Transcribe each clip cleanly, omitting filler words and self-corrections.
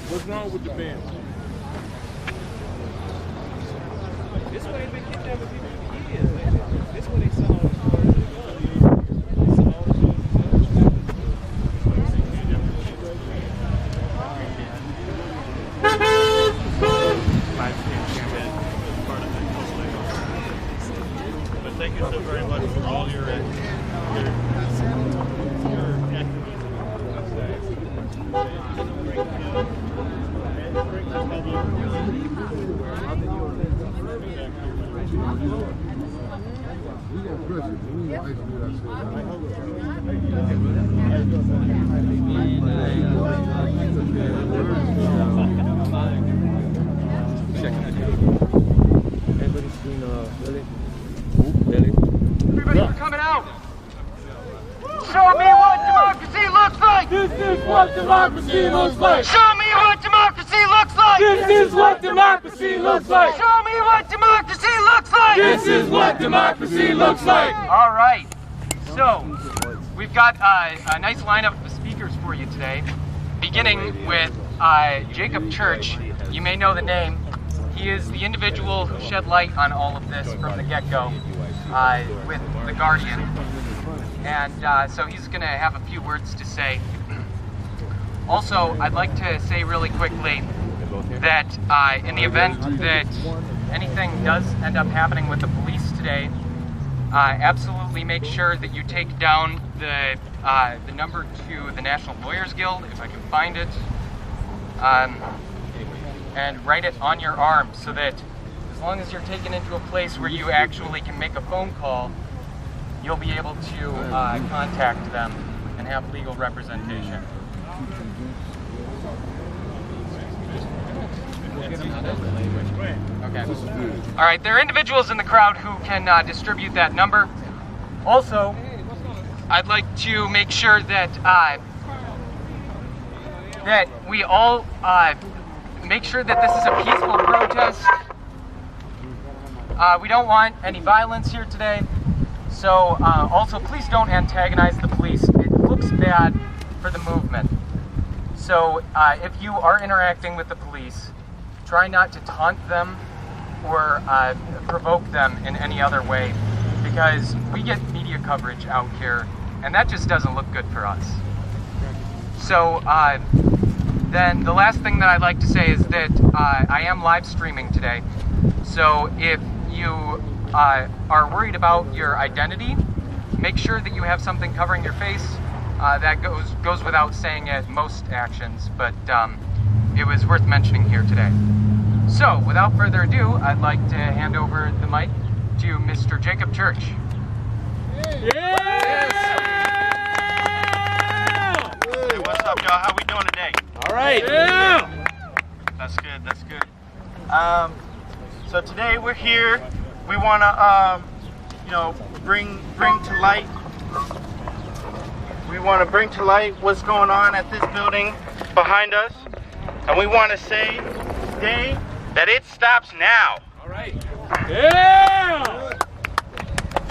What's wrong with the band? This way been kicked out with people for years, man. This way they saw. But thank you so very much for all your Everybody coming out! Show me what democracy looks like! This is what democracy looks like! Show me what democracy looks like! This is what democracy looks like! Show me what democracy looks like! This is what democracy looks like! All right, so we've got a nice lineup of speakers for you today, beginning with Jacob Church. You may know the name. He is the individual who shed light on all of this from the get-go with The Guardian. And so he's going to have a few words to say. Also, I'd like to say really quickly that in the event that anything does end up happening with the police today, absolutely make sure that you take down the number to the National Lawyers Guild, if I can find it, and write it on your arm so that as long as you're taken into a place where you actually can make a phone call, you'll be able to contact them and have legal representation. Okay. All right, there are individuals in the crowd who can distribute that number. Also, I'd like to make sure that that we all make sure that this is a peaceful protest. We don't want any violence here today. So also, please don't antagonize the police. It looks bad for the movement. So if you are interacting with the police, try not to taunt them or provoke them in any other way, because we get media coverage out here, and that just doesn't look good for us. So then the last thing that I'd like to say is that I am live streaming today. So if you are worried about your identity, make sure that you have something covering your face. That goes without saying at most actions, but it was worth mentioning here today. So, without further ado, I'd like to hand over the mic to Mr. Jacob Church. Yeah! Hey, what's up, y'all? How we doing today? All right. Yeah! That's good. That's good. So today we're here. We want to, bring to light. We want to bring to light what's going on at this building behind us, and we want to say today that it stops now. All right. Yeah!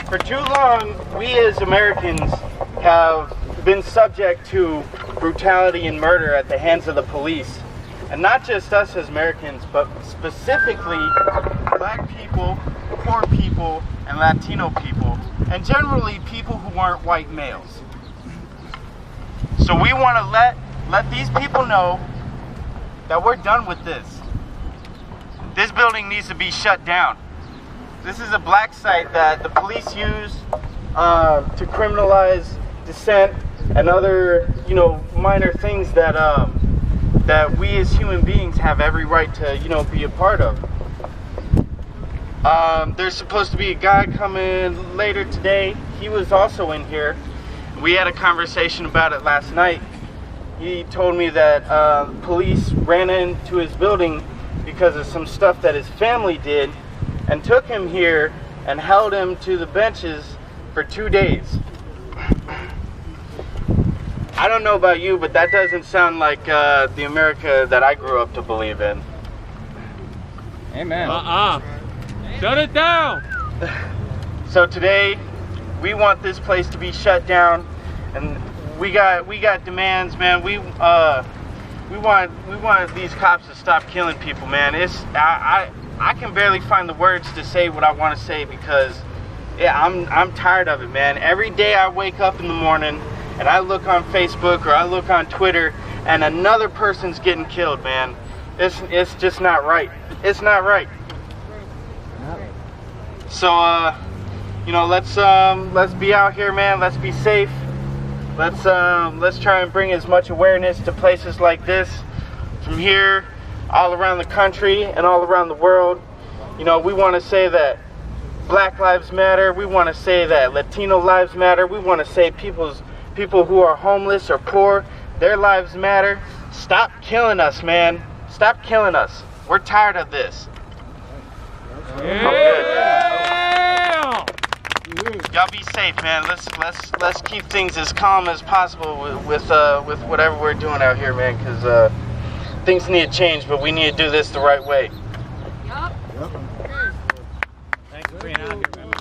For too long, we as Americans have been subject to brutality and murder at the hands of the police. And not just us as Americans, but specifically black people, poor people, and Latino people, and generally people who aren't white males. So we want to let these people know that we're done with this. This building needs to be shut down. This is a black site that the police use to criminalize dissent and other, minor things that that we as human beings have every right to, be a part of. There's supposed to be a guy coming later today. He was also in here. We had a conversation about it last night. He told me that police ran into his building because of some stuff that his family did and took him here and held him to the benches for 2 days. I don't know about you, but that doesn't sound like the America that I grew up to believe in. Amen. Shut it down. So today, we want this place to be shut down, and we got demands, man. We want these cops to stop killing people, man. I can barely find the words to say what I want to say because, yeah, I'm tired of it, man. Every day I wake up in the morning and I look on Facebook or I look on Twitter and another person's getting killed, man. It's just not right. It's not right. So you know, let's be out here, man. Let's be safe. Let's try and bring as much awareness to places like this from here, all around the country and all around the world. You know, we want to say that Black lives matter. We want to say that Latino lives matter. We want to say people who are homeless or poor, their lives matter. Stop killing us, man. Stop killing us. We're tired of this. Yeah. Y'all be safe, man. Let's keep things as calm as possible with whatever we're doing out here, man. Because things need to change, but we need to do this the right way. Yup. Thanks for being out here, man.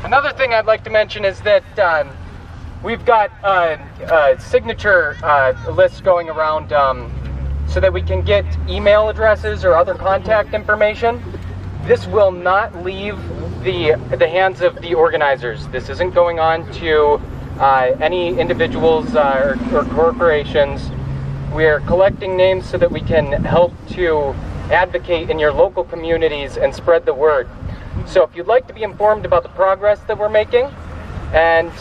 Another thing I'd like to mention is that we've got a signature list going around so that we can get email addresses or other contact information. This will not leave the hands of the organizers. This isn't going on to any individuals or corporations. We are collecting names so that we can help to advocate in your local communities and spread the word. So if you'd like to be informed about the progress that we're making and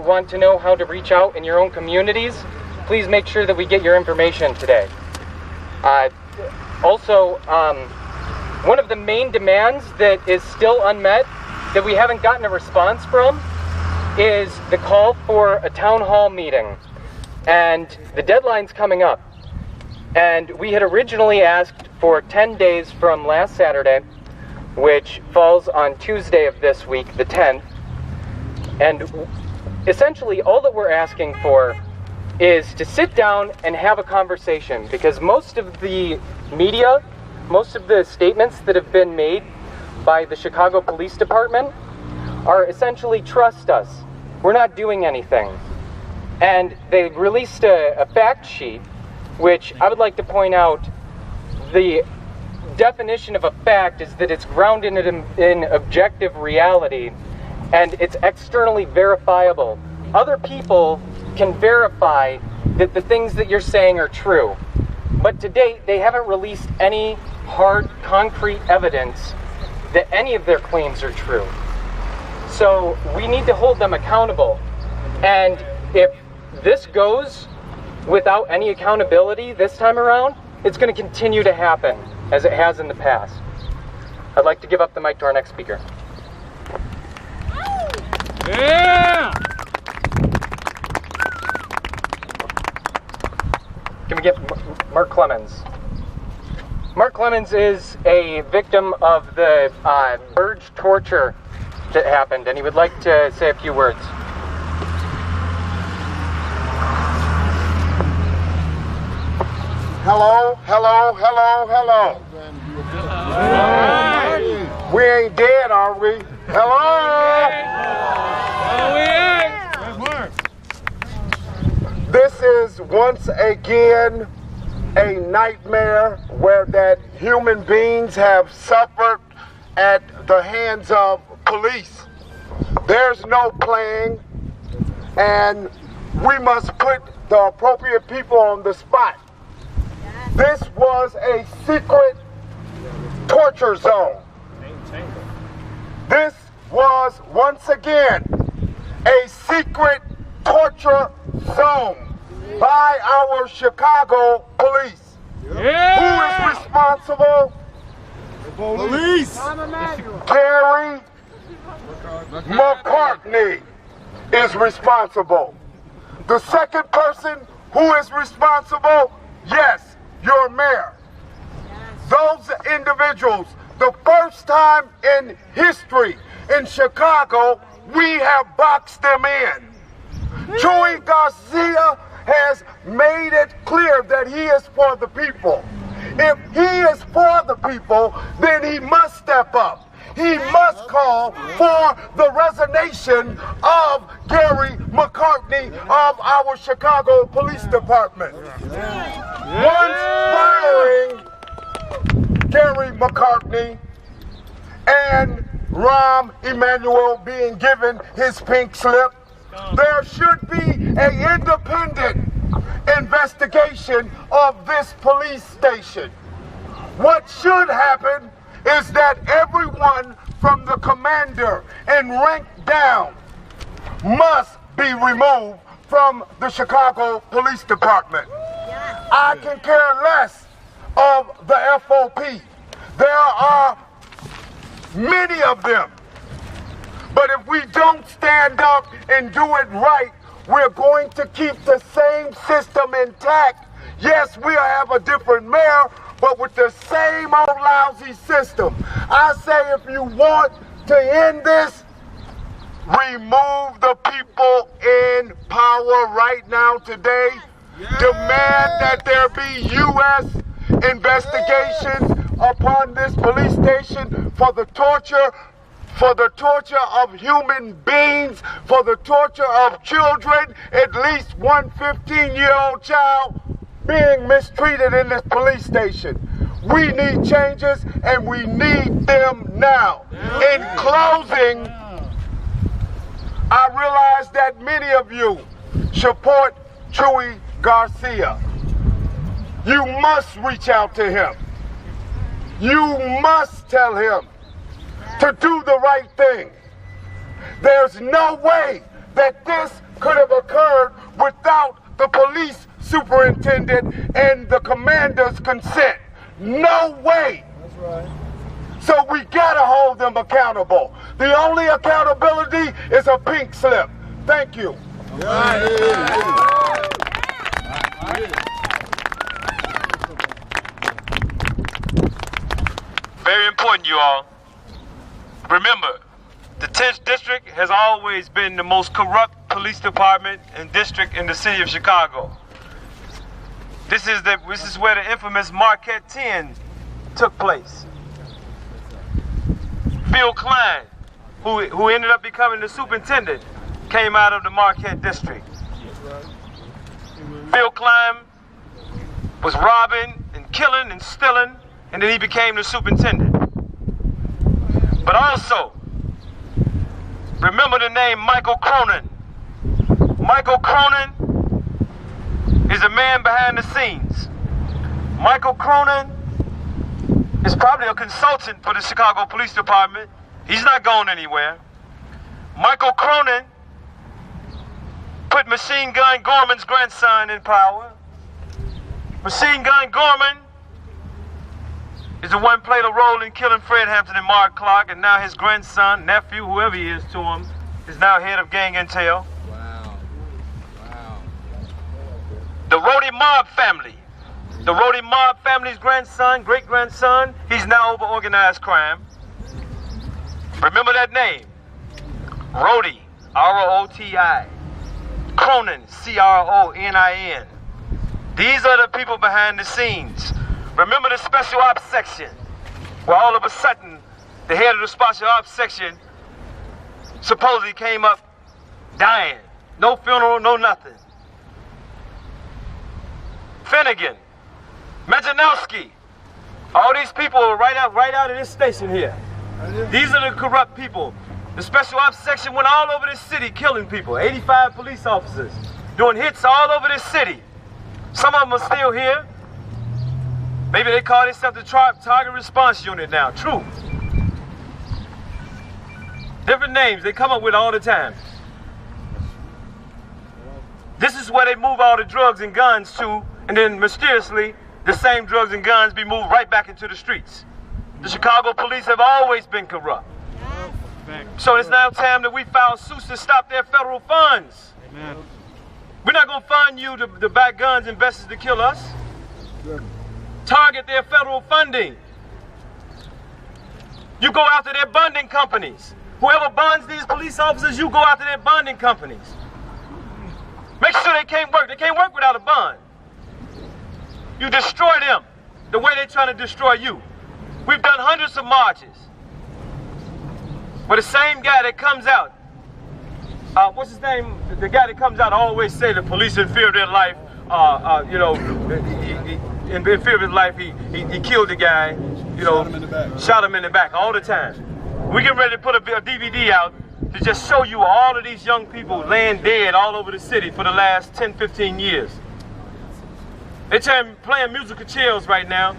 want to know how to reach out in your own communities, please make sure that we get your information today. Also, one of the main demands that is still unmet, that we haven't gotten a response from, is the call for a town hall meeting. And the deadline's coming up. And we had originally asked for 10 days from last Saturday, which falls on Tuesday of this week, the 10th. And essentially all that we're asking for is to sit down and have a conversation, because most of the media, most of the statements that have been made by the Chicago Police Department are essentially, trust us, we're not doing anything. And they released a fact sheet, which I would like to point out, the definition of a fact is that it's grounded in objective reality and it's externally verifiable. Other people can verify that the things that you're saying are true. But to date, they haven't released any hard, concrete evidence that any of their claims are true. So we need to hold them accountable. And if this goes without any accountability this time around, it's going to continue to happen as it has in the past. I'd like to give up the mic to our next speaker. Yeah. Can we get Mark Clemens? Mark Clemens is a victim of the Burge torture that happened, and he would like to say a few words. Hello, hello, hello, hello. Right. We ain't dead, are we? Hello? Oh, we ain't. Where's Mark? This is once again a nightmare where that human beings have suffered at the hands of police. There's no playing, and we must put the appropriate people on the spot. This was a secret torture zone. This was once again a secret torture zone by our Chicago police. Yeah. Who is responsible? Police. Gary McCartney is responsible. The second person who is responsible, yes, your mayor. Those individuals, the first time in history in Chicago, we have boxed them in. Joey Garcia has made it clear that he is for the people. If he is for the people, then he must step up. He must call for the resignation of Gary McCartney of our Chicago Police Department. Once firing Gary McCartney and Rahm Emanuel being given his pink slip, there should be an independent investigation of this police station. What should happen is that everyone from the commander and rank down must be removed from the Chicago Police Department. I can care less of the FOP. There are many of them. But if we don't stand up and do it right, we're going to keep the same system intact. Yes, we'll have a different mayor, but with the same old lousy system. I say if you want to end this, remove the people in power right now today. Demand that there be U.S. investigations upon this police station for the torture of human beings, for the torture of children, at least one 15-year-old child being mistreated in this police station. We need changes, and we need them now. In closing, I realize that many of you support Chuy Garcia. You must reach out to him. You must tell him to do the right thing. There's no way that this could have occurred without the police superintendent and the commander's consent. No way. That's right. So we gotta hold them accountable. The only accountability is a pink slip. Thank you. Very important, you all. Remember, the 10th district has always been the most corrupt police department and district in the city of Chicago. This is where the infamous Marquette 10 took place. Phil Klein, who ended up becoming the superintendent, came out of the Marquette district. Phil Klein was robbing and killing and stealing, and then he became the superintendent. But also, remember the name Michael Cronin. Michael Cronin is a man behind the scenes. Michael Cronin is probably a consultant for the Chicago Police Department. He's not going anywhere. Michael Cronin put Machine Gun Gorman's grandson in power. Machine Gun Gorman is the one played a role in killing Fred Hampton and Mark Clark, and now his grandson, nephew, whoever he is to him, is now head of gang intel. Wow. The Rhodey Mob family. The Rhodey Mob family's grandson, great-grandson, he's now over organized crime. Remember that name. Rhodey, R-O-T-I. Cronin, C-R-O-N-I-N. These are the people behind the scenes. Remember the Special Ops section, where all of a sudden, the head of the Special Ops section supposedly came up dying. No funeral, no nothing. Finnegan, Majanowski, all these people are right out of this station here. These are the corrupt people. The Special Ops section went all over this city killing people. 85 police officers doing hits all over this city. Some of them are still here. Maybe they call themselves the Target Response Unit now. True. Different names they come up with all the time. This is where they move all the drugs and guns to, and then mysteriously, the same drugs and guns be moved right back into the streets. The Chicago police have always been corrupt. So it's now time that we file suits to stop their federal funds. Amen. We're not going to fund you to buy guns and vests to kill us. Target their federal funding. You go after their bonding companies. Whoever bonds these police officers, you go after their bonding companies. Make sure they can't work. They can't work without a bond. You destroy them the way they're trying to destroy you. We've done hundreds of marches. But the same guy that comes out, what's his name? The guy that comes out always say the police in fear of their life, in fear of his life, he killed the guy, shot him in the back all the time. We get ready to put a DVD out to just show you all of these young people laying dead all over the city for the last 10, 15 years. They're playing musical chairs right now.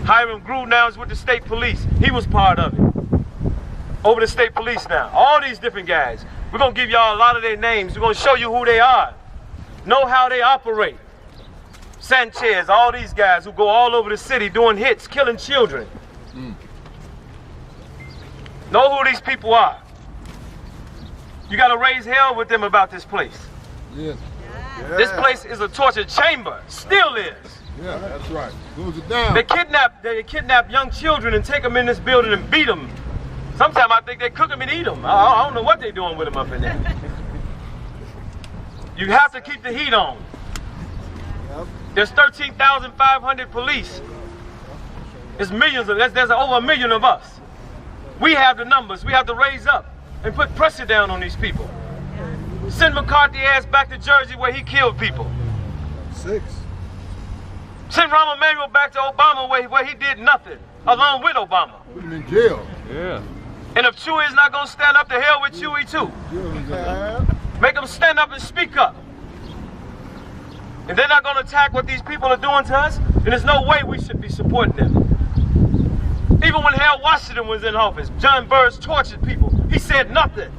Hiram Grew now is with the state police. He was part of it. Over the state police now. All these different guys. We're going to give y'all a lot of their names. We're going to show you who they are. Know how they operate. Sanchez, all these guys who go all over the city doing hits, killing children. Know who these people are. You got to raise hell with them about this place. Yeah. This place is a torture chamber. Still is. Yeah, that's right. Close it down. They kidnap young children and take them in this building and beat them. Sometimes I think they cook them and eat them. I don't know what they're doing with them up in there. You have to keep the heat on. There's 13,500 police. There's millions of there's over 1 million of us. We have the numbers. We have to raise up and put pressure down on these people. Send McCarthy ass back to Jersey where he killed people. 6. Send Rahm Emanuel back to Obama where he did nothing, along with Obama. Put him in jail. Yeah. And if Chewy is not going to stand up, to hell with Chewy too. Make them stand up and speak up. And they're not going to attack what these people are doing to us, and there's no way we should be supporting them. Even when Harold Washington was in office, John Burns tortured people. He said nothing.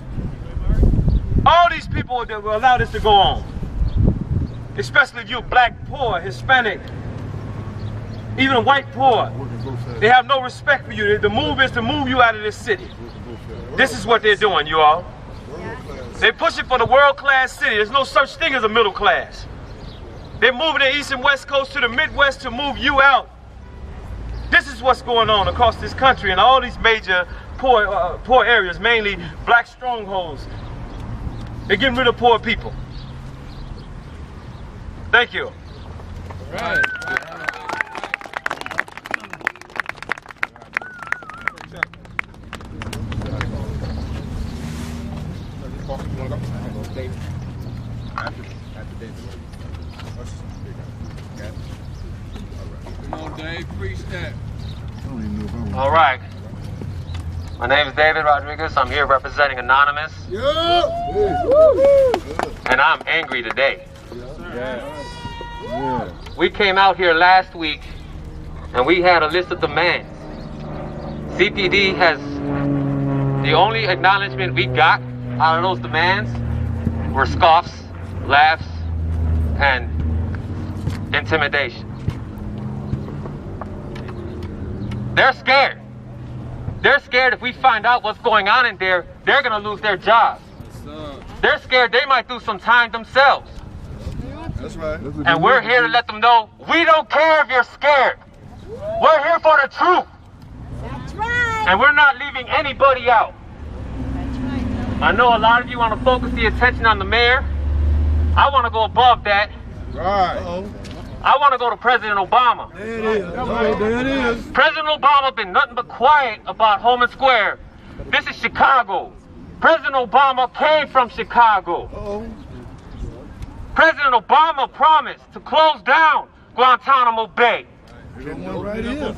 All these people will allow this to go on. Especially if you're black, poor, Hispanic, even white poor. They have no respect for you. The move is to move you out of this city. This is what they're doing, you all. They're pushing for the world-class city. There's no such thing as a middle class. They're moving the East and West Coast to the Midwest to move you out. This is what's going on across this country and all these major poor areas, mainly black strongholds. They're getting rid of poor people. Thank you. Right. Come on, Dave, preach that. All right. My name is David Rodriguez. I'm here representing Anonymous. Yeah. And I'm angry today. Yeah. We came out here last week and we had a list of demands. CPD has, the only acknowledgement we got out of those demands were scoffs, laughs, and intimidation. They're scared. They're scared if we find out what's going on in there, they're gonna lose their jobs. They're scared they might do some time themselves. That's right. And we're here to let them know, we don't care if you're scared. We're here for the truth. That's right. And we're not leaving anybody out. That's right. I know a lot of you want to focus the attention on the mayor. I want to go above that. Right. I want to go to President Obama. There it is. There it is. President Obama been nothing but quiet about Homan Square. This is Chicago. President Obama came from Chicago. President Obama promised to close down Guantanamo Bay. Right here.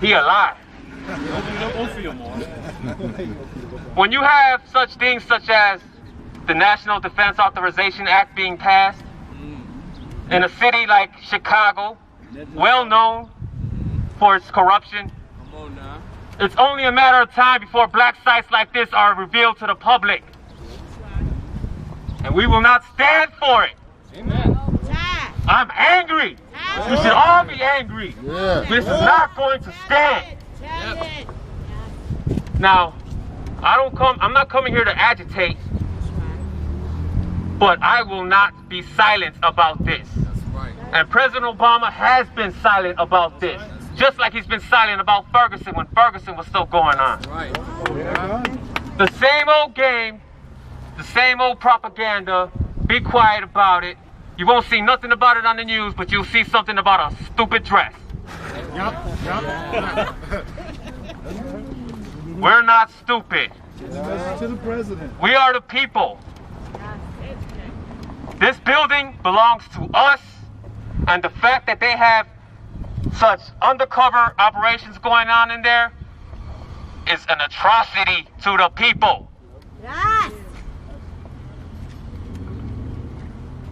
He alive. When you have such things such as the National Defense Authorization Act being passed in a city like Chicago, well known for its corruption, it's only a matter of time before black sites like this are revealed to the public. And we will not stand for it. Amen. I'm angry. We should all be angry. Yeah. This is not going to stand. Now, I'm not coming here to agitate, but I will not be silent about this. And President Obama has been silent about this, just like he's been silent about Ferguson when Ferguson was still going on. The same old game, the same old propaganda be quiet about it. You won't see nothing about it on the news, but you'll see something about a stupid dress. We're not stupid. To the president. We are the people. This building belongs to us, and the fact that they have such undercover operations going on in there is an atrocity to the people. Yes.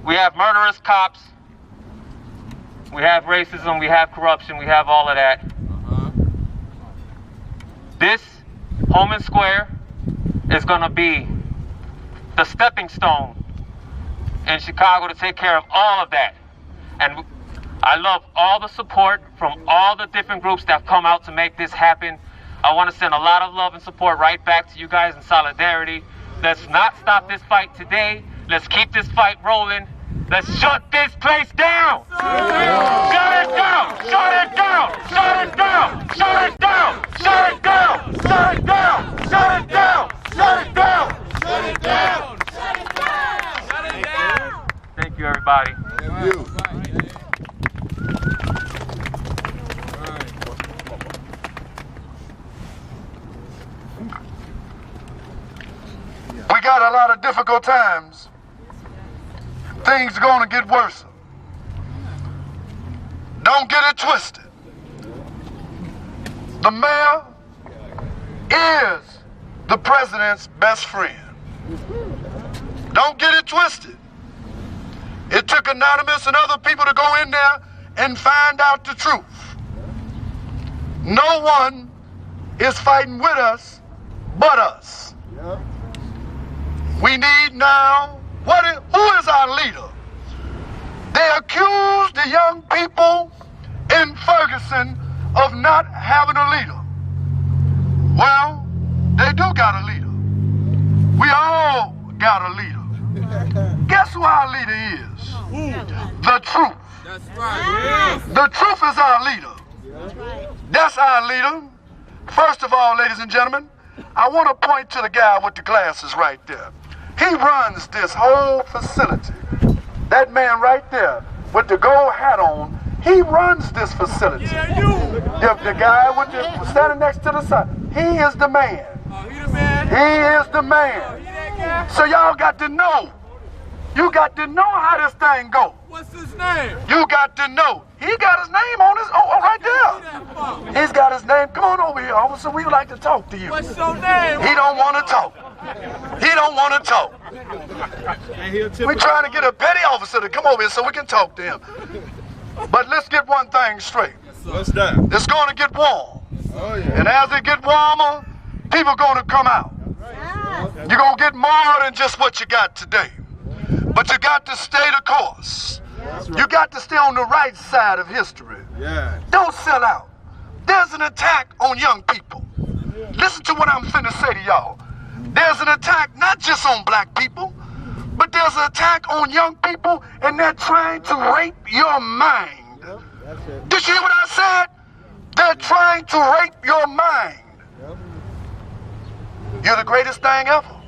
We have murderous cops, we have racism, we have corruption, we have all of that. This Homan Square is going to be the stepping stone in Chicago to take care of all of that. And I love all the support from all the different groups that have come out to make this happen. I want to send a lot of love and support right back to you guys in solidarity. Let's not stop this fight today. Let's keep this fight rolling. Let's shut this place down. Shut it down. Shut it down. Shut it down. Shut it down. Shut it down. Shut it down. Shut it down. Shut it down. Shut it down. Shut it down. Shut it down. Thank you, everybody. We got a lot of difficult times. Things are gonna get worse. Don't get it twisted. The mayor is the president's best friend. Don't get it twisted. It took Anonymous and other people to go in there and find out the truth. No one is fighting with us but us. We need now, who is our leader? They accused the young people in Ferguson of not having a leader. Well, they do got a leader. We all got a leader. Guess who our leader is? The truth. That's right. The truth is our leader. That's our leader. First of all, ladies and gentlemen, I want to point to the guy with the glasses right there. He runs this whole facility. That man right there with the gold hat on, he runs this facility. The guy with the standing next to the side, he is the man. He the man. He is the man. He that guy. So y'all got to know. You got to know how this thing go. What's his name? You got to know. He got his name on his, right there. He's got his name. Come on over here, officer. We would like to talk to you. What's your name? He don't want to talk. He don't want to talk. We're trying to get a petty officer to come over here so we can talk to him. But let's get one thing straight. What's that? It's going to get warm. Oh, yeah. And as it get warmer, people going to come out. You're going to get more than just what you got today. But you got to stay the course. You got to stay on the right side of history. Yeah. Don't sell out. There's an attack on young people. Listen to what I'm finna say to y'all. There's an attack not just on black people, but there's an attack on young people, and they're trying to rape your mind. Did you hear what I said? They're trying to rape your mind. You're the greatest thing ever.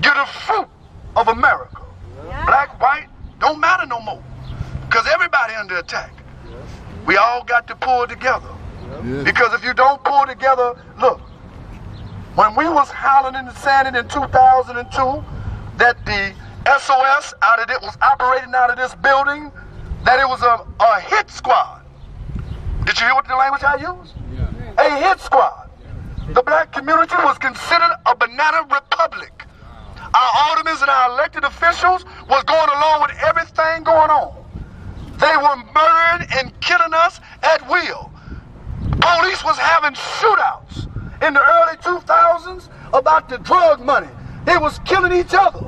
You're the fruit of America. Black, white, don't matter no more. Because everybody under attack. We all got to pull together. Because if you don't pull together, look, when we was howling in the sand in 2002, that the SOS was operating out of this building, that it was a hit squad. Did you hear what the language I used? A hit squad. The black community was considered a banana republic. Our aldermen and our elected officials was going along with everything going on. They were murdering and killing us at will. Police was having shootouts in the early 2000s about the drug money. They was killing each other,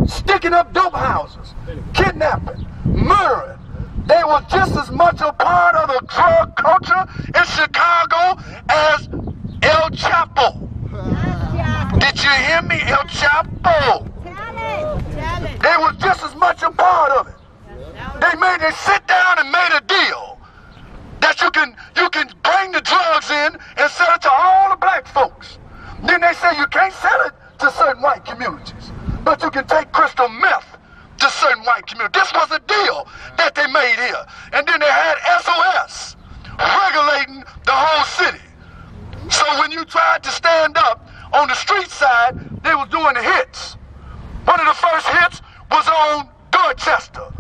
sticking up dope houses, kidnapping, murdering. They were just as much a part of the drug culture in Chicago as El Chapo. Did you hear me? El Chapo. They were just as much a part of it. They sit down and made a deal that you can bring the drugs in and sell it to all the black folks. Then they say you can't sell it to certain white communities, but you can take crystal meth certain white community. This was a deal that they made here. And then they had SOS regulating the whole city. So when you tried to stand up on the street side, they was doing the hits. One of the first hits was on Dorchester.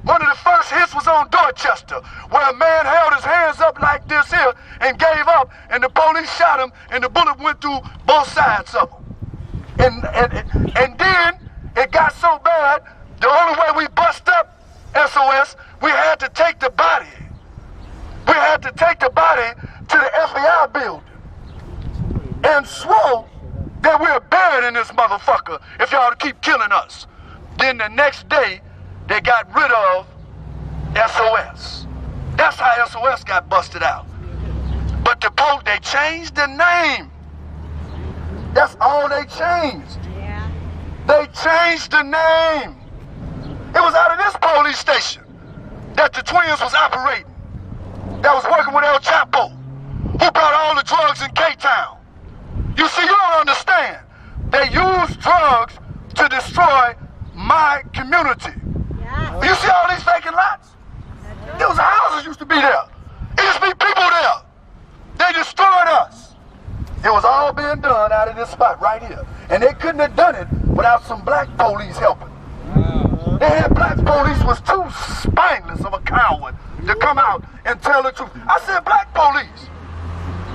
One of the first hits was on Dorchester, where a man held his hands up like this here and gave up, and the police shot him, and the bullet went through both sides of him. And then it got so bad, the only way we bust up SOS, we had to take the body. We had to take the body to the FBI building and swore that we're buried in this motherfucker if y'all keep killing us. Then the next day, they got rid of SOS. That's how SOS got busted out. But they changed the name. That's all they changed. Yeah. They changed the name. It was out of this police station that the twins was operating, that was working with El Chapo, who brought all the drugs in K-Town. You see, you don't understand. They used drugs to destroy my community. Yes. You see all these vacant lots? There was houses used to be there. There used to be people there. They destroyed us. It was all being done out of this spot right here. And they couldn't have done it without some black police helping. They had black police was too spineless of a coward to come out and tell the truth. I said black police.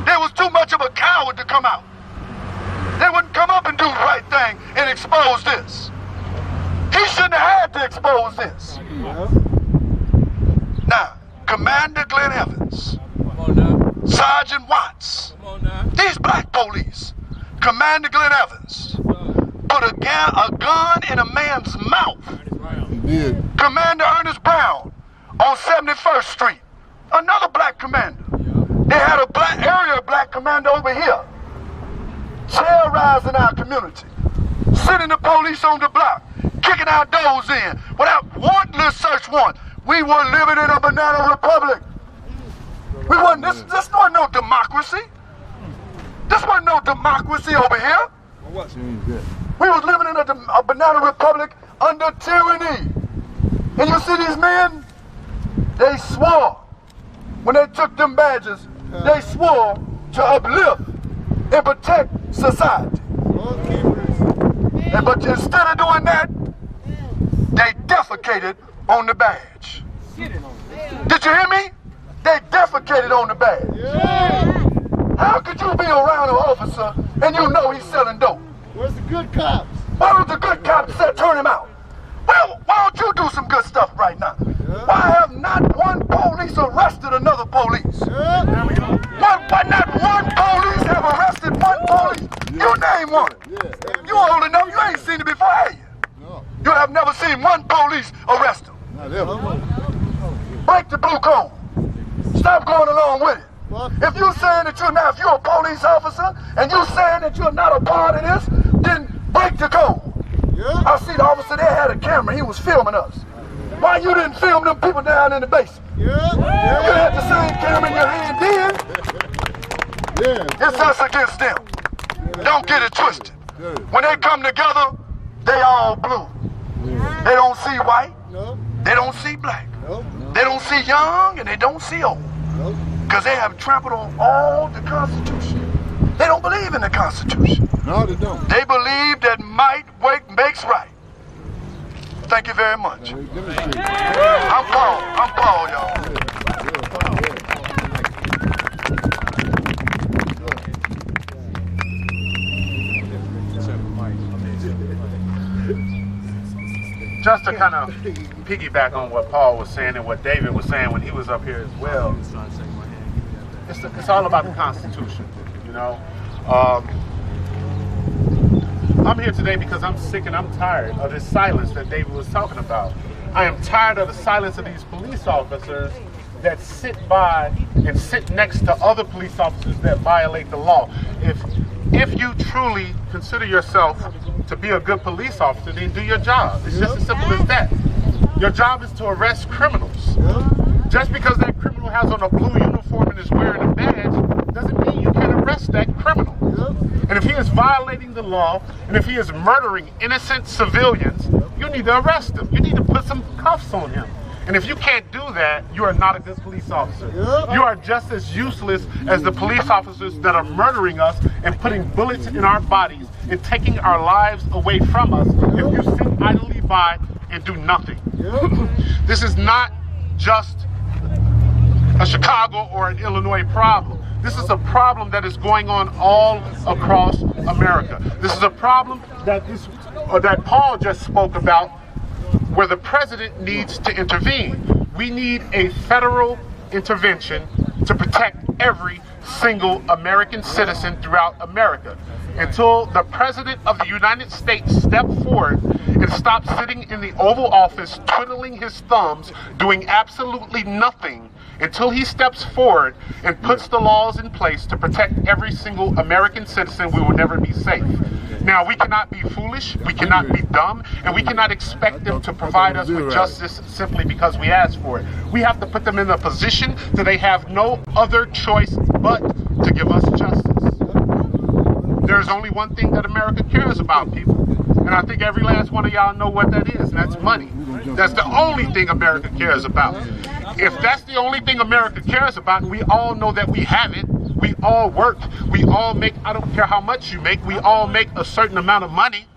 They was too much of a coward to come out. They wouldn't come up and do the right thing and expose this. He shouldn't have had to expose this. Now, Commander Glenn Evans, Sergeant Watts, these black police, Commander Glenn Evans, put a gun in a man's mouth. Commander Ernest Brown on 71st Street, another black commander. They had a area black commander over here, terrorizing our community, sending the police on the block, kicking our doors in without warrantless search warrant. We were living in a banana republic. We wasn't, this wasn't no democracy. This wasn't no democracy over here. We was living in a banana republic under tyranny. And you see these men, they swore, when they took them badges, they swore to uplift and protect society. But instead of doing that, they defecated on the badge. Did you hear me? They defecated on the badge. How could you be around an officer and you know he's selling dope? Where's the good cops? Why don't the good cops say turn him out? Well, why don't you do some good stuff right now? Why have not one police arrested another police? Why not one police have arrested one police? You name one. You old enough, you ain't seen it before, have you? You have never seen one police arrest him. Break the blue cone. Stop going along with it. If you're saying that if you're a police officer and you're saying that you're not a part of this, then break the code. I see the officer there had a camera, he was filming us. Why you didn't film them people down in the basement? You had the same camera in your hand then. It's us against them. Don't get it twisted. When they come together, they all blue. They don't see white, they don't see black, they don't see young, and they don't see old. Because they have trampled on all the Constitution. They don't believe in the Constitution. No, they don't. They believe that might makes right. Thank you very much. I'm Paul, y'all. Just to kind of piggyback on what Paul was saying and what David was saying when he was up here as well, it's all about the Constitution, you know. I'm here today because I'm sick and I'm tired of this silence that David was talking about. I am tired of the silence of these police officers that sit by and sit next to other police officers that violate the law. If you truly consider yourself to be a good police officer, then do your job. It's just as simple as that. Your job is to arrest criminals. Just because that criminal has on a blue uniform and is wearing a badge doesn't mean you can arrest that criminal. And if he is violating the law, and if he is murdering innocent civilians, you need to arrest him. You need to put some cuffs on him. And if you can't do that, you are not a good police officer. You are just as useless as the police officers that are murdering us and putting bullets in our bodies and taking our lives away from us if you sit idly by and do nothing. This is not just a Chicago or an Illinois problem. This is a problem that is going on all across America. This is a problem that Paul just spoke about, where the president needs to intervene. We need a federal intervention to protect every single American citizen throughout America. Until the President of the United States steps forward and stops sitting in the Oval Office twiddling his thumbs, doing absolutely nothing, until he steps forward and puts the laws in place to protect every single American citizen, we will never be safe. Now, we cannot be foolish, we cannot be dumb, and we cannot expect them to provide us with justice simply because we ask for it. We have to put them in a position that they have no other choice but to give us justice. There's only one thing that America cares about, people. And I think every last one of y'all know what that is, and that's money. That's the only thing America cares about. If that's the only thing America cares about, we all know that we have it. We all work. We all make, I don't care how much you make, we all make a certain amount of money.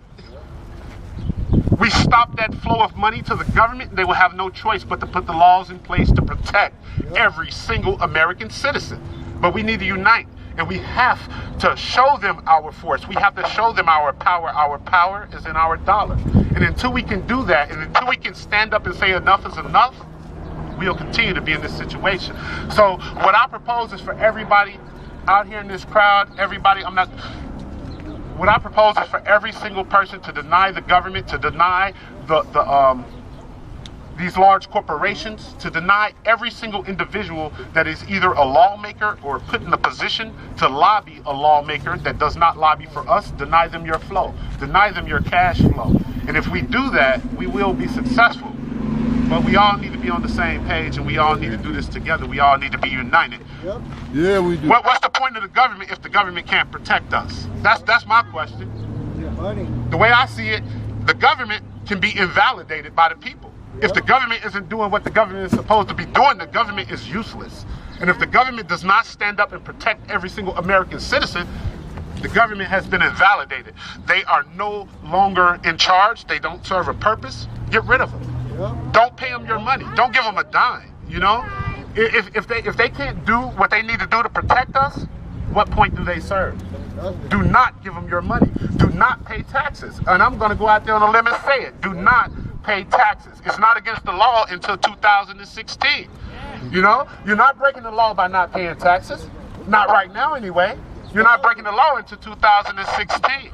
We stop that flow of money to the government, and they will have no choice but to put the laws in place to protect every single American citizen. But we need to unite. And we have to show them our force. We have to show them our power. Our power is in our dollar. And until we can do that, and until we can stand up and say enough is enough, we'll continue to be in this situation. So what I propose is for everybody out here in this crowd, what I propose is for every single person to deny the government, to deny these large corporations, to deny every single individual that is either a lawmaker or put in a position to lobby a lawmaker that does not lobby for us. Deny them your flow, deny them your cash flow. And if we do that, we will be successful. But we all need to be on the same page, and we all need to do this together. We all need to be united. Yeah, we do. What's the point of the government if the government can't protect us? That's my question. The way I see it, the government can be invalidated by the people. If the government isn't doing what the government is supposed to be doing, the government is useless. And if the government does not stand up and protect every single American citizen, the government has been invalidated. They are no longer in charge. They don't serve a purpose. Get rid of them. Don't pay them your money. Don't give them a dime, you know? If they can't do what they need to do to protect us, what point do they serve? Do not give them your money. Do not pay taxes. And I'm going to go out there on a limb and say it. Do not pay taxes. It's not against the law until 2016. You know, you're not breaking the law by not paying taxes. Not right now anyway. You're not breaking the law until 2016.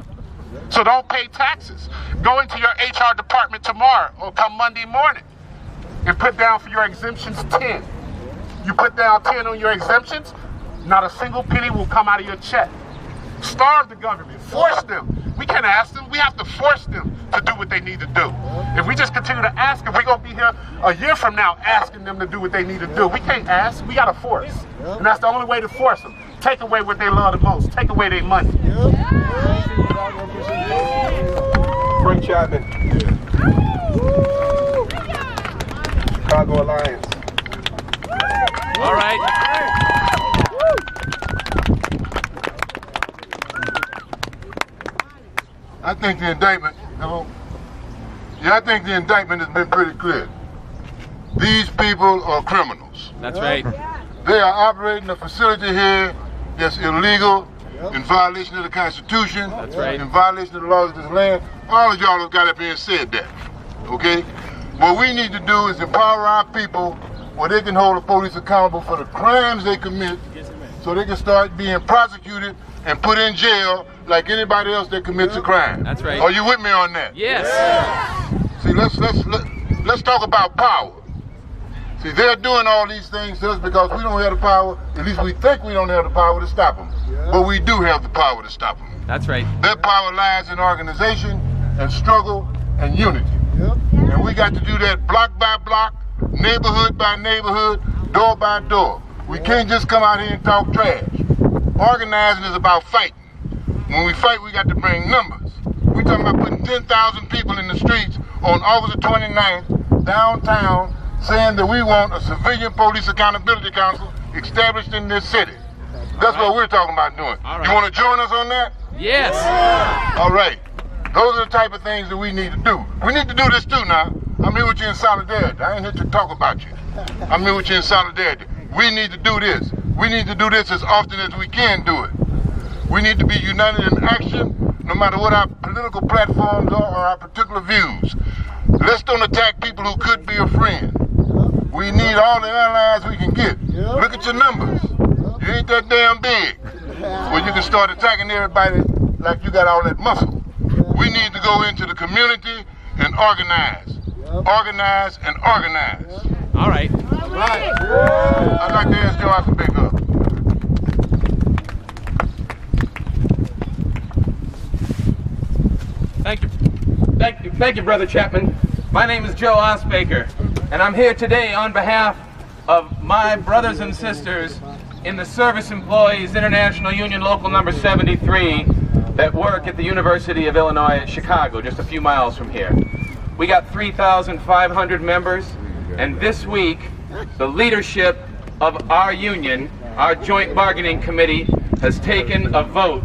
So don't pay taxes. Go into your HR department tomorrow or come Monday morning and put down for your exemptions 10. You put down 10 on your exemptions, not a single penny will come out of your check. Starve the government. Force them. We can't ask them. We have to force them to do what they need to do. If we just continue to ask them, we're going to be here a year from now asking them to do what they need to do. We can't ask. We got to force. And that's the only way to force them. Take away what they love the most. Take away their money. Frank Chapman. Chicago Alliance. All right. I think the indictment, I think the indictment has been pretty clear. These people are criminals. That's right. They are operating a facility here that's illegal, in violation of the Constitution, That's right. in violation of the laws of this land. All of y'all have got up here and said that, okay? What we need to do is empower our people where they can hold the police accountable for the crimes they commit, so they can start being prosecuted and put in jail like anybody else that commits a crime. That's right. Are you with me on that? Yes. See, let's talk about power. See, they're doing all these things to us because we don't have the power. At least we think we don't have the power to stop them. But we do have the power to stop them. That's right. Their power lies in organization and struggle and unity. And we got to do that block by block, neighborhood by neighborhood, door by door. We can't just come out here and talk trash. Organizing is about fighting. When we fight, we got to bring numbers. We talking about putting 10,000 people in the streets on August the 29th, downtown, saying that we want a civilian police accountability council established in this city. That's what we're talking about doing. You want to join us on that? Yes. All right. Those are the type of things that we need to do. We need to do this too now. I'm here with you in solidarity. I ain't here to talk about you. I'm here with you in solidarity. We need to do this. We need to do this as often as we can do it. We need to be united in action, no matter what our political platforms are or our particular views. Let's don't attack people who could be a friend. We need all the allies we can get. Look at your numbers. You ain't that damn big. Well, you can start attacking everybody like you got all that muscle. We need to go into the community and organize. Organize and organize. All right. Right. I'd like to ask Joe to pick up. Thank you, Brother Chapman. My name is Joe Osbaker, and I'm here today on behalf of my brothers and sisters in the Service Employees International Union Local Number 73 that work at the University of Illinois at Chicago, just a few miles from here. We got 3,500 members, and this week, the leadership of our union, our joint bargaining committee, has taken a vote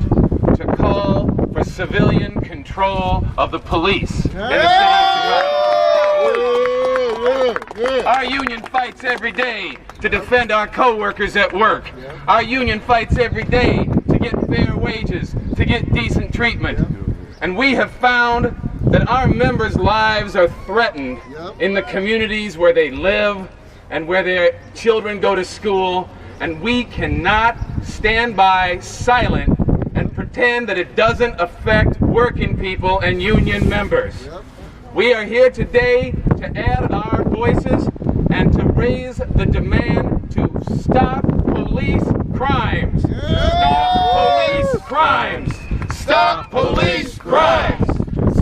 to call for civilian control of the police in the city of Chicago. Our union fights every day to defend our co-workers at work. Our union fights every day to get fair wages, to get decent treatment. And we have found that our members' lives are threatened in the communities where they live and where their children go to school, and we cannot stand by silent and pretend that it doesn't affect working people and union members. We are here today to add our voices and to raise the demand to stop police crimes. Stop police crimes. Stop police crimes.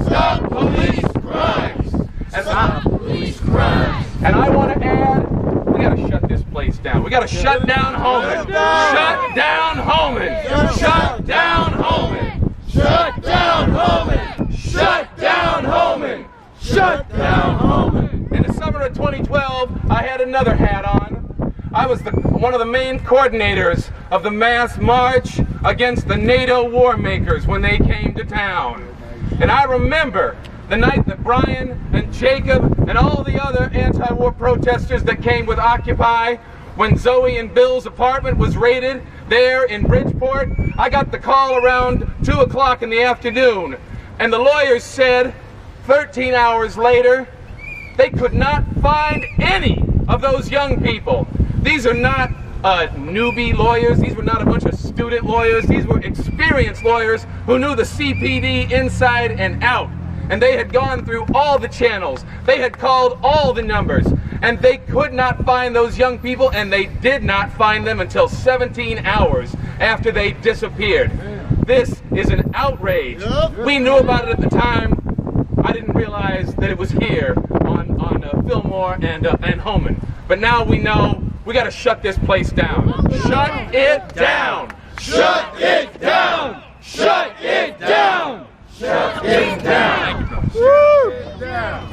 Stop police crimes. And stop police crimes. And I want to add, we got to shut this place down. We got to shut down Homan. Shut down Homan. Shut down Homan. Shut down Homan. Shut down Homan. Shut down Homan. In the summer of 2012, I had another hat on. I was one of the main coordinators of the mass march against the NATO war makers when they came to town. And I remember the night that Brian and Jacob and all the other anti-war protesters that came with Occupy, when Zoe and Bill's apartment was raided there in Bridgeport, I got the call around 2 o'clock in the afternoon, and the lawyers said 13 hours later they could not find any of those young people. These are not newbie lawyers. These were not a bunch of student lawyers. These were experienced lawyers who knew the CPD inside and out. And they had gone through all the channels. They had called all the numbers. And they could not find those young people, and they did not find them until 17 hours after they disappeared. This is an outrage. We knew about it at the time. I didn't realize that it was here on Fillmore and Homan. But now we know we got to shut this place down. Shut it down! Shut it down! Shut it down! Shut it down! Shut it down!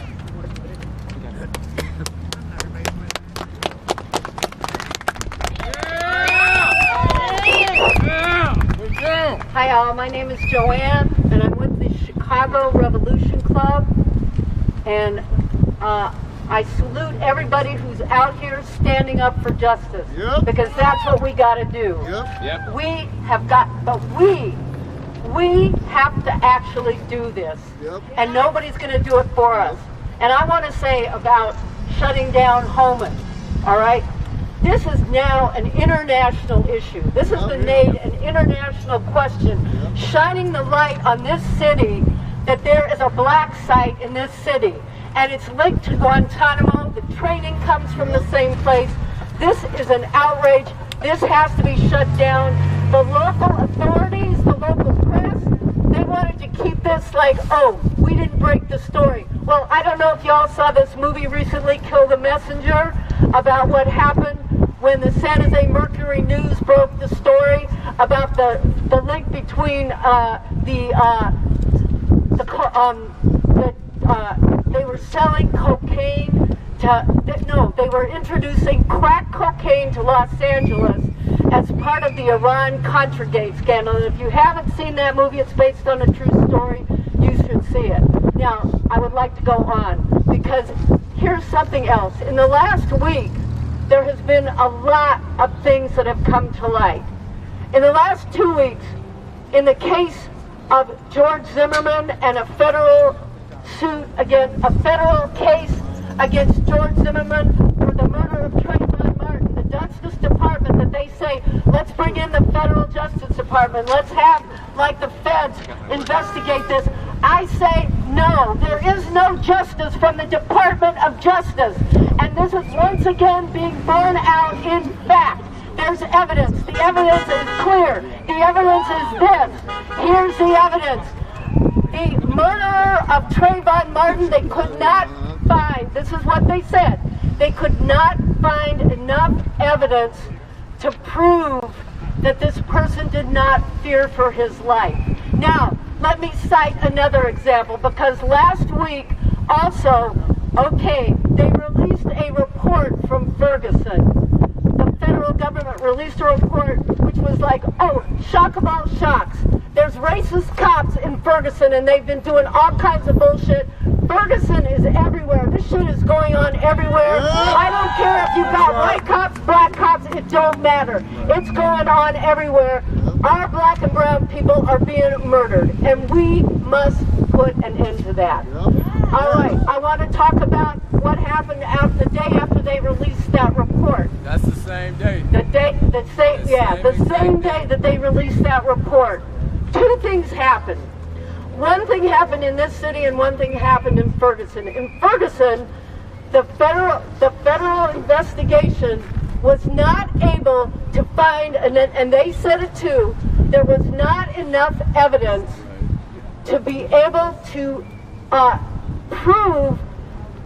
Hi all, my name is Joanne, and I'm with the Chicago Revolution Club, and I salute everybody who's out here standing up for justice, because that's what we got to do. We have to actually do this, and nobody's going to do it for us. And I want to say about shutting down Homan, all right? This is now an international issue. This has been made an international question, shining the light on this city, that there is a black site in this city, and it's linked to Guantanamo. The training comes from the same place. This is an outrage. This has to be shut down. The local authorities, the local press, they wanted to keep this like, oh, we didn't break the story. Well, I don't know if y'all saw this movie recently, Kill the Messenger, about what happened when the San Jose Mercury News broke the story about the link between they were selling cocaine they were introducing crack cocaine to Los Angeles as part of the Iran-Contra scandal. And if you haven't seen that movie, it's based on a true story, you should see it. Now, I would like to go on, because here's something else. In the last week, there has been a lot of things that have come to light. In the last 2 weeks, in the case of George Zimmerman and a federal case against George Zimmerman for the murder of Trayvon Martin, the Justice Department, that they say, let's bring in the federal Justice Department, let's have, like the feds, investigate this. I say no, there is no justice from the Department of Justice. And this is once again being borne out in fact. There's evidence. The evidence is clear. The evidence is this. Here's the evidence. The murderer of Trayvon Martin, they could not find, this is what they said, they could not find enough evidence to prove that this person did not fear for his life. Now, let me cite another example, because last week also, they released a report from Ferguson. The federal government released a report which was like, oh, shock of all shocks. There's racist cops in Ferguson and they've been doing all kinds of bullshit. Ferguson is everywhere. This shit is going on everywhere. I don't care if you've got white cops, black cops, it don't matter. It's going on everywhere. Our black and brown people are being murdered, and we must put an end to that. All right, I want to talk about what happened the day after they released that report. That's the same day. The same day that they released that report. Two things happened. One thing happened in this city and one thing happened in Ferguson. In Ferguson, the federal investigation was not able to find, and they said it too, there was not enough evidence to be able to prove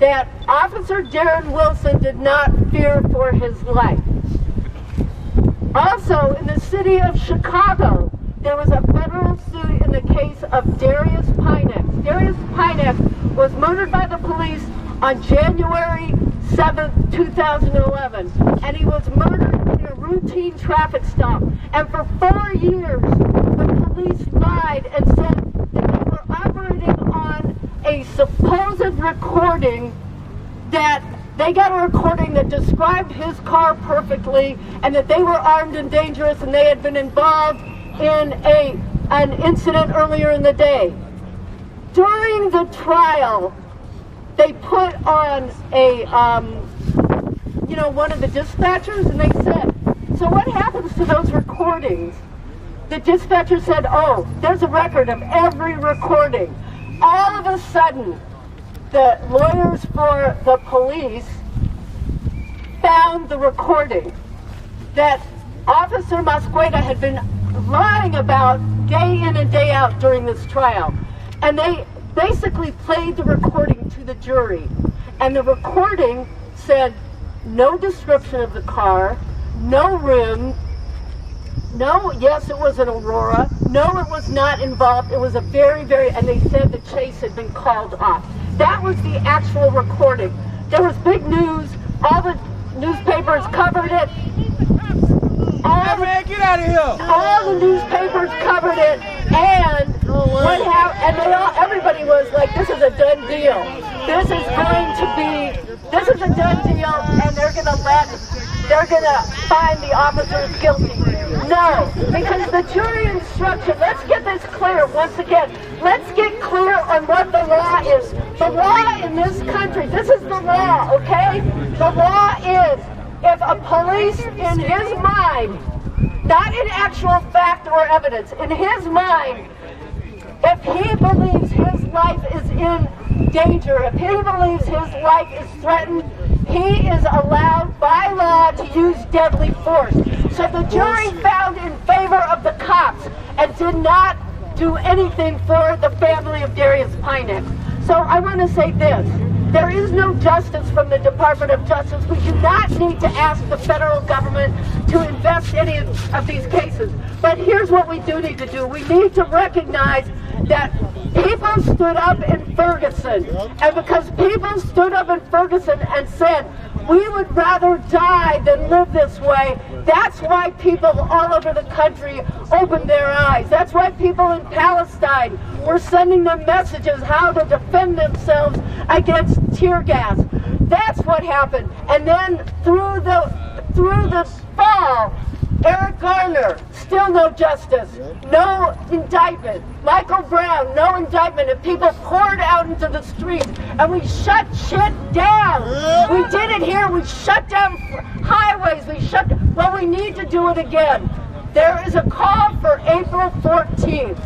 that Officer Darren Wilson did not fear for his life. Also, in the city of Chicago, there was a federal suit in the case of Darius Pinex. Darius Pinex was murdered by the police on January 7th, 2011, and he was murdered in a routine traffic stop. And for 4 years, the police lied and said that they were operating on a supposed recording, that they got a recording that described his car perfectly, and that they were armed and dangerous, and they had been involved in an incident earlier in the day. During the trial, they put on one of the dispatchers, and they said, so what happens to those recordings? The dispatcher said, oh, there's a record of every recording. All of a sudden, the lawyers for the police found the recording that Officer Mosqueda had been lying about day in and day out during this trial. And they basically played the recording to the jury. And the recording said no description of the car, no rim, no, yes, it was an Aurora, no, it was not involved, it was a and they said the chase had been called off. That was the actual recording. There was big news, all the newspapers covered it. Get out of here! All the newspapers covered it, and everybody was like, this is a done deal. This is a done deal, and they're gonna find the officers guilty. No, because the jury instruction, let's get this clear once again. Let's get clear on what the law is. The law in this country, this is the law, okay? The law is, if a police, in his mind, not in actual fact or evidence, in his mind, if he believes his life is in danger, if he believes his life is threatened, he is allowed by law to use deadly force. So the jury found in favor of the cops and did not do anything for the family of Darius Pinex. So I want to say this. There is no justice from the Department of Justice. We do not need to ask the federal government to invest any of these cases. But here's what we do need to do. We need to recognize that people stood up in Ferguson. And because people stood up in Ferguson and said, we would rather die than live this way, that's why people all over the country opened their eyes. That's why people in Palestine were sending them messages how to defend themselves against tear gas. That's what happened. And then through the fall, Eric Garner, still no justice, no indictment. Michael Brown, no indictment. And people poured out into the streets, and we shut shit down. We did it here. We shut down highways. Well, we need to do it again. There is a call for April 14th.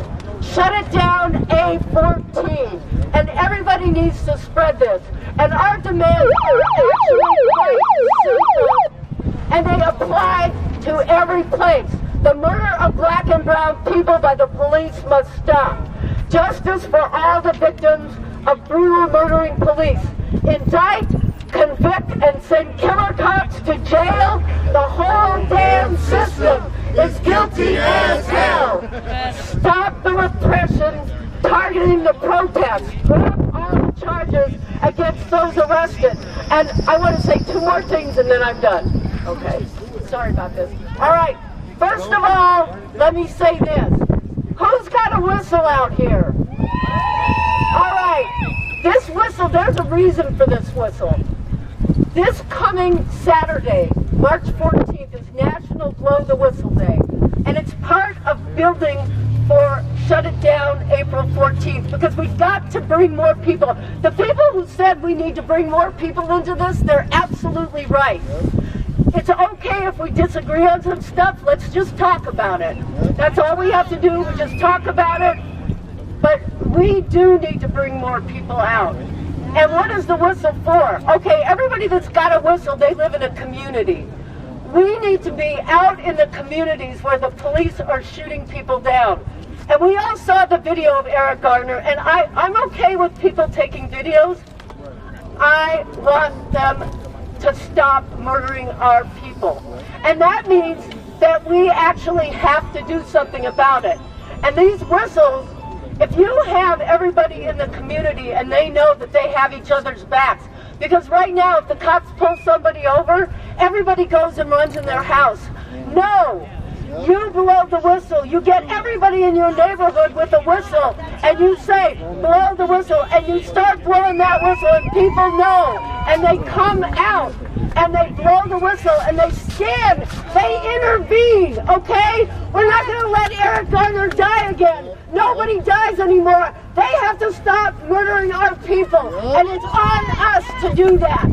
Shut it down, A14. And everybody needs to spread this. And our demands are actually quite simple, and they apply to every place. The murder of black and brown people by the police must stop. Justice for all the victims of brutal murdering police. Indict, convict, and send killer cops to jail. The whole damn system is guilty as hell. Stop the repression targeting the protests. Drop all the charges against those arrested. And I want to say two more things and then I'm done. Okay, sorry about this. All right, first of all, let me say this. Who's got a whistle out here? All right, this whistle, there's a reason for this whistle. This coming Saturday, March 14th, is National Blow the Whistle Day. And it's part of building for Shut It Down April 14th, because we've got to bring more people. The people who said we need to bring more people into this, they're absolutely right. It's okay if we disagree on some stuff, let's just talk about it. That's all we have to do, we just talk about it. But we do need to bring more people out. And what is the whistle for? Okay, everybody that's got a whistle, they live in a community. We need to be out in the communities where the police are shooting people down. And we all saw the video of Eric Garner, and I'm okay with people taking videos. I want them to stop murdering our people. And that means that we actually have to do something about it. And these whistles, if you have everybody in the community and they know that they have each other's backs, because right now if the cops pull somebody over, everybody goes and runs in their house. No, you blow the whistle. You get everybody in your neighborhood with a whistle and you say, blow the whistle, and you start blowing that whistle and people know, and they come out and they blow the whistle and they stand, they intervene, okay? We're not going to let Eric Garner die again. Nobody dies anymore. They have to stop murdering our people, and it's on us to do that.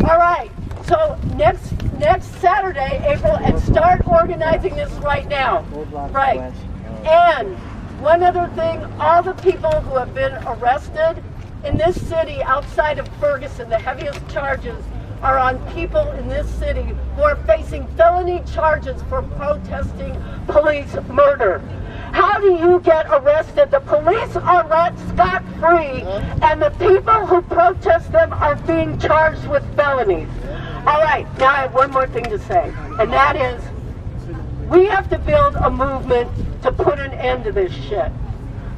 All right, so next Saturday, April, and start organizing this right now. Right. And one other thing, all the people who have been arrested in this city outside of Ferguson, the heaviest charges are on people in this city who are facing felony charges for protesting police murder. How do you get arrested? The police are let scot-free, and the people who protest them are being charged with felonies. All right, now I have one more thing to say, and that is, we have to build a movement to put an end to this shit.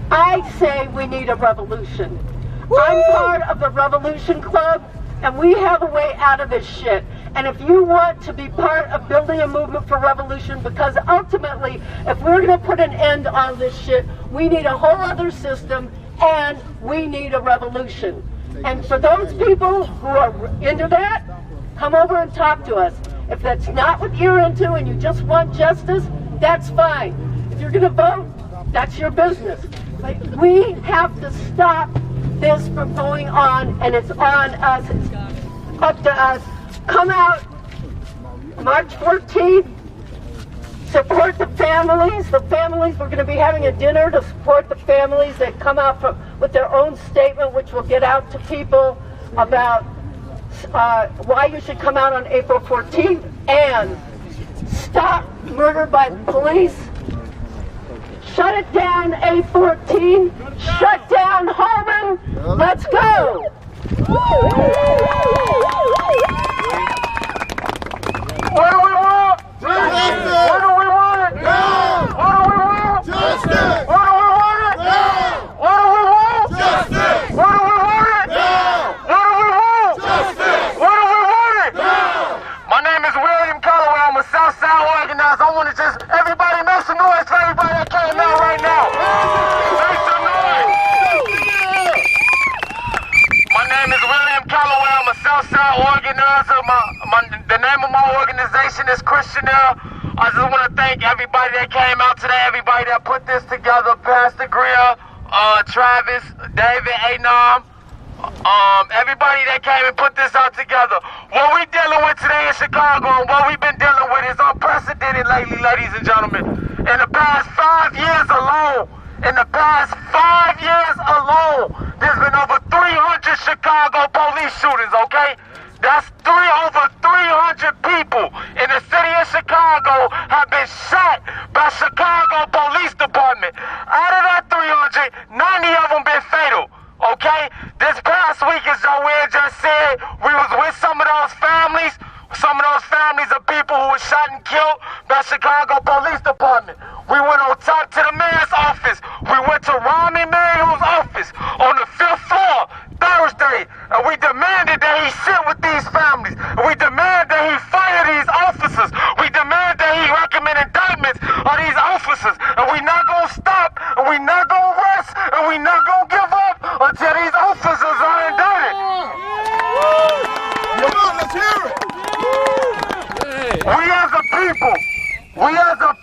I say we need a revolution. I'm part of the Revolution Club, and we have a way out of this shit. And if you want to be part of building a movement for revolution, because ultimately, if we're going to put an end on this shit, we need a whole other system, and we need a revolution. And for those people who are into that, come over and talk to us. If that's not what you're into and you just want justice, that's fine. If you're going to vote, that's your business. But we have to stop this from going on, and it's on us. It's up to us. Come out March 14th. Support the families. The families, we're going to be having a dinner to support the families that come out with their own statement, which will get out to people about why you should come out on April 14th and stop murder by police. Shut it down, A14. Shut down Homan. Let's go. What do we want? Justice! What do we want it? Now! What do we want? Justice! What do we want it? Now! What do we want? Justice! What do we want it? Now! What do we want? Justice! What do we want it? Now! My name is William Calloway. I'm a Southside organizer. I want to just, everybody make some noise for everybody that came out right now. Make some noise. My name is William Calloway. I'm a Southside organizer. The name of my organization is Christianelle. I just want to thank everybody that came out today, everybody that put this together, Pastor Greer, Travis, David, Anam, everybody that came and put this out together. What we dealing with today in Chicago and what we've been dealing with is unprecedented lately, ladies and gentlemen. In the past 5 years alone, there's been over 300 Chicago police shootings, okay? That's over 300 people in the city of Chicago have been shot by Chicago Police Department. Out of that 300, 90 of them been fatal, okay? This past week, as Joanne just said, we was with some of those families of people who were shot and killed by Chicago Police Department. We went on top to the mayor's office. We went to Rami Mario's office on the 5th floor Thursday, and we demanded that he sit with these families. We demand that he fire these officers. We demand that he recommend indictments on these officers. And we not gonna stop, and we not gonna rest, and we not gonna give up until these officers are indicted. Come on, let's hear it. We as a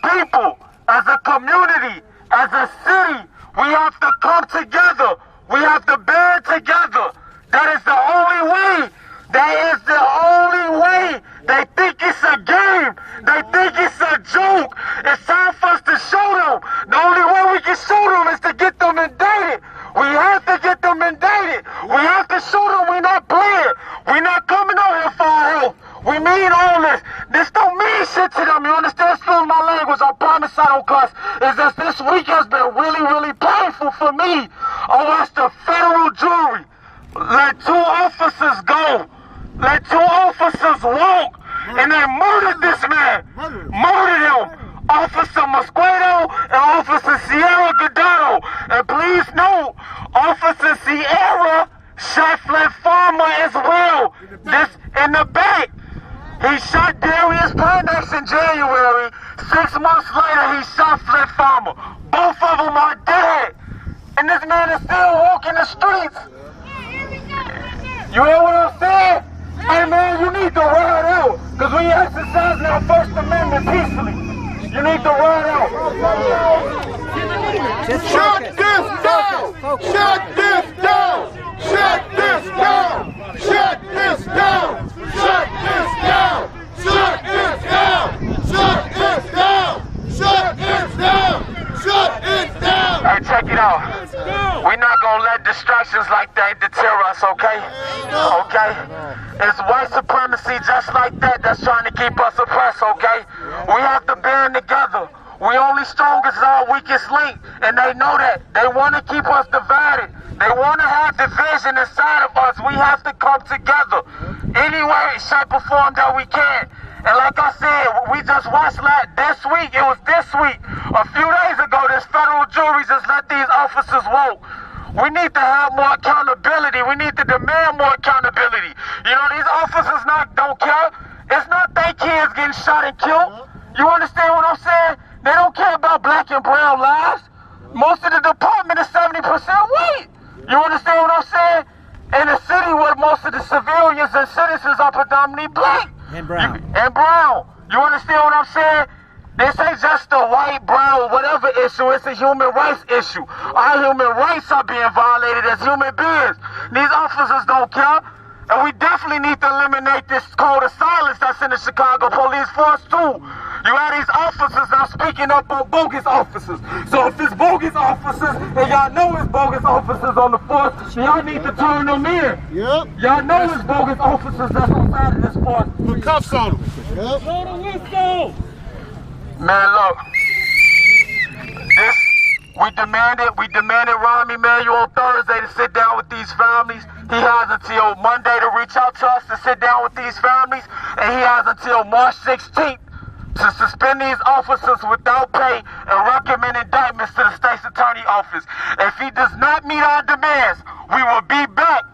people, as a community, as a city, we have to come together. We have to band together. That is the only way. That is the only way. They think it's a game. They think it's a joke. It's time for us to show them. The only way we can show them is to get them indicted. We have to get them indicted. We have to show them we're not playing. We're not coming out here for our health. We mean all this. This don't mean shit to them. You understand? Excuse my language. I promise I don't cuss. It's just this week has been really, really painful for me. I watched the federal jury let 2 officers go. Let 2 officers walk. And they murdered this man. Murdered him. Officer Mosquito and Officer Sierra Godado. And please note, Officer Sierra shot Flint Farmer as well. This in the back. He shot Darius Pendex in January. 6 months later, he shot Flint Farmer. Both of them are dead. And this man is still walking the streets. You hear what I'm saying? Hey man, you need to ride out. Because we exercising our First Amendment peacefully. You need to ride out. Shut this down! Shut this down! Shut this down! Shut this down! Shut this down! Shut this down! Shut this down! Shut this down! Shut it down! Hey, check it out. We're not gonna let distractions like that deter us, okay? Okay? It's white supremacy just like that that's trying to keep us oppressed, okay? We have to band together. We only strong as our weakest link, and they know that. They want to keep us divided. They want to have division inside of us. We have to come together any way, shape, or form that we can. And like I said, we just watched this week. It was this week. A few days ago, this federal jury just let these officers walk. We need to have more accountability. We need to demand more accountability. You know, these officers don't care. It's not their kids getting shot and killed. You understand what I'm saying? They don't care about black and brown lives. Most of the department is 70% white. You understand what I'm saying? In a city where most of the civilians and citizens are predominantly black. And brown. You understand what I'm saying? This ain't just a white, brown, whatever issue. It's a human rights issue. Our human rights are being violated as human beings. These officers don't care. And we definitely need to eliminate this code of silence that's in the Chicago police force too. You have these officers now speaking up on bogus officers. So if it's bogus officers, and y'all know it's bogus officers on the force, y'all need to turn them in. Yep. Y'all know it's bogus officers that's on side of this force. Put cuffs on them. Yep. Man, look. We demanded Ron Emanuel Thursday to sit down with these families. He has until Monday to reach out to us to sit down with these families, and he has until March 16th to suspend these officers without pay and recommend indictments to the state's attorney office. If he does not meet our demands, we will be back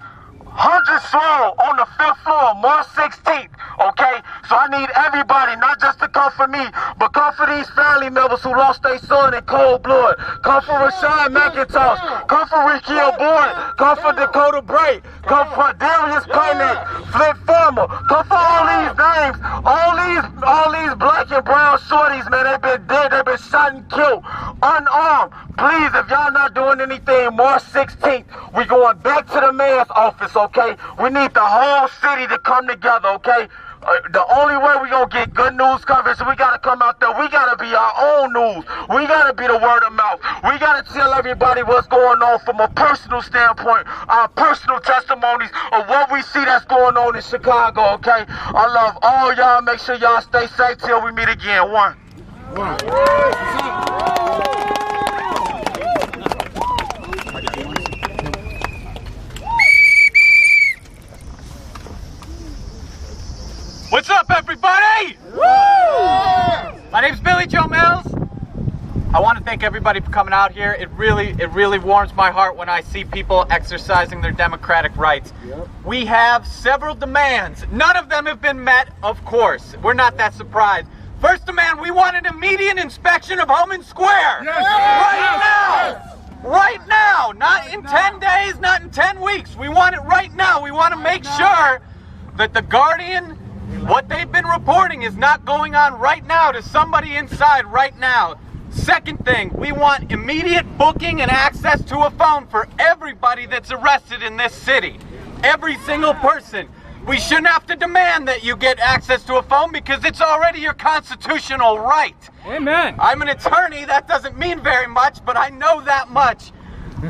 100 strong on the 5th floor, March 16th, okay? So I need everybody, not just to come for me, but come for these family members who lost their son in cold blood. Come for Rashawn McIntosh. Come for Ricky Boyd. Come for Dakota Bray. Come for Darius Payne, Flip Farmer. Come for all these names, all these black and brown shorties, man. They've been dead, they've been shot and killed, unarmed. Please, if y'all not doing anything, March 16th, we going back to the mayor's office, okay? We need the whole city to come together, okay? The only way we gonna get good news coverage, we gotta come out there. We gotta be our own news. We gotta be the word of mouth. We gotta tell everybody what's going on from a personal standpoint, our personal testimonies of what we see that's going on in Chicago, okay? I love all y'all. Make sure y'all stay safe till we meet again. One. What's up, everybody? Woo! My name's Billy Joe Mills. I want to thank everybody for coming out here. It really warms my heart when I see people exercising their democratic rights. Yep. We have several demands. None of them have been met, of course. We're not that surprised. First demand, we want an immediate inspection of Homan Square. Yes. Right now. Yes. Right now. Not in 10 days, not in 10 weeks. We want it right now. We want to make sure that the Guardian, what they've been reporting is not going on right now to somebody inside right now. Second thing, we want immediate booking and access to a phone for everybody that's arrested in this city. Every single person. We shouldn't have to demand that you get access to a phone because it's already your constitutional right. Amen. I'm an attorney, that doesn't mean very much, but I know that much.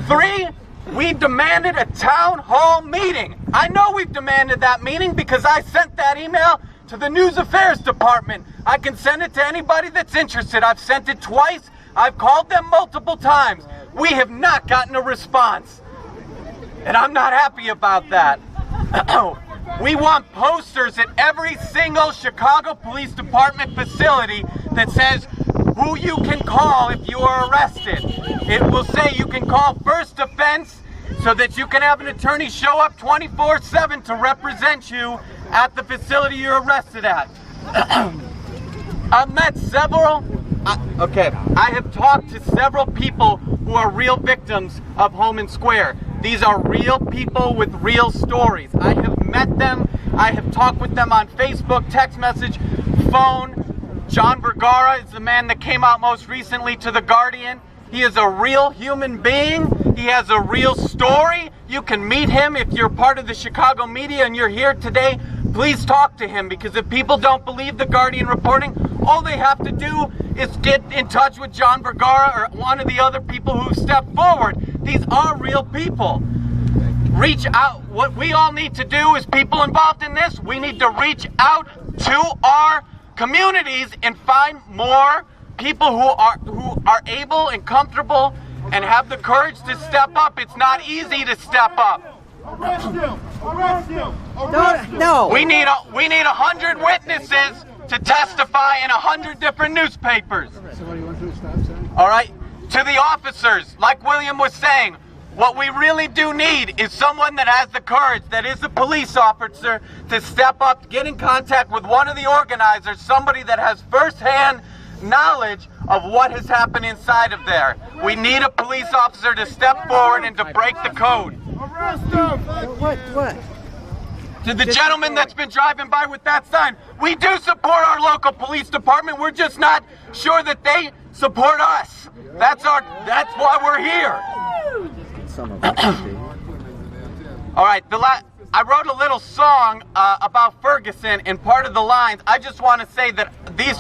3, we demanded a town hall meeting. I know we've demanded that meeting because I sent that email to the News Affairs Department. I can send it to anybody that's interested. I've sent it twice. I've called them multiple times. We have not gotten a response. And I'm not happy about that. We want posters at every single Chicago Police Department facility that says who you can call if you are arrested. It will say you can call First Defense so that you can have an attorney show up 24/7 to represent you at the facility you're arrested at. I've met I have talked to several people who are real victims of Homan Square. These are real people with real stories. I have met them. I have talked with them on Facebook, text message, phone. John Vergara is the man that came out most recently to The Guardian. He is a real human being. He has a real story. You can meet him if you're part of the Chicago media and you're here today. Please talk to him, because if people don't believe the Guardian reporting, all they have to do is get in touch with John Vergara or one of the other people who stepped forward. These are real people. Reach out. What we all need to do as people involved in this, we need to reach out to our communities and find more people who are able and comfortable and have the courage to step up. It's not easy to step up. Arrest him! Arrest him! Arrest him! No. We need 100 witnesses to testify in 100 different newspapers. All right? To the officers, like William was saying, what we really do need is someone that has the courage, that is a police officer, to step up, get in contact with one of the organizers, somebody that has firsthand knowledge of what has happened inside of there. We need a police officer to step forward and to break the code. Arrest him! What? To the gentleman that's been driving by with that sign, we do support our local police department. We're just not sure that they support us. That's why we're here. All right, I wrote a little song about Ferguson, and part of the lines, I just want to say that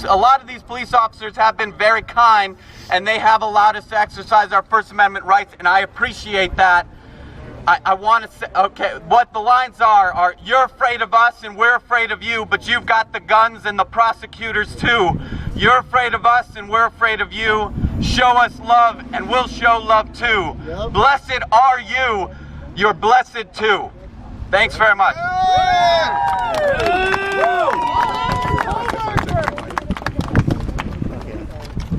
a lot of these police officers have been very kind, and they have allowed us to exercise our First Amendment rights, and I appreciate that. I want to say, okay, what the lines are you're afraid of us and we're afraid of you, but you've got the guns and the prosecutors too. You're afraid of us and we're afraid of you. show us love, and we'll show love too. Yep. Blessed are you. You're blessed too. Thanks very much.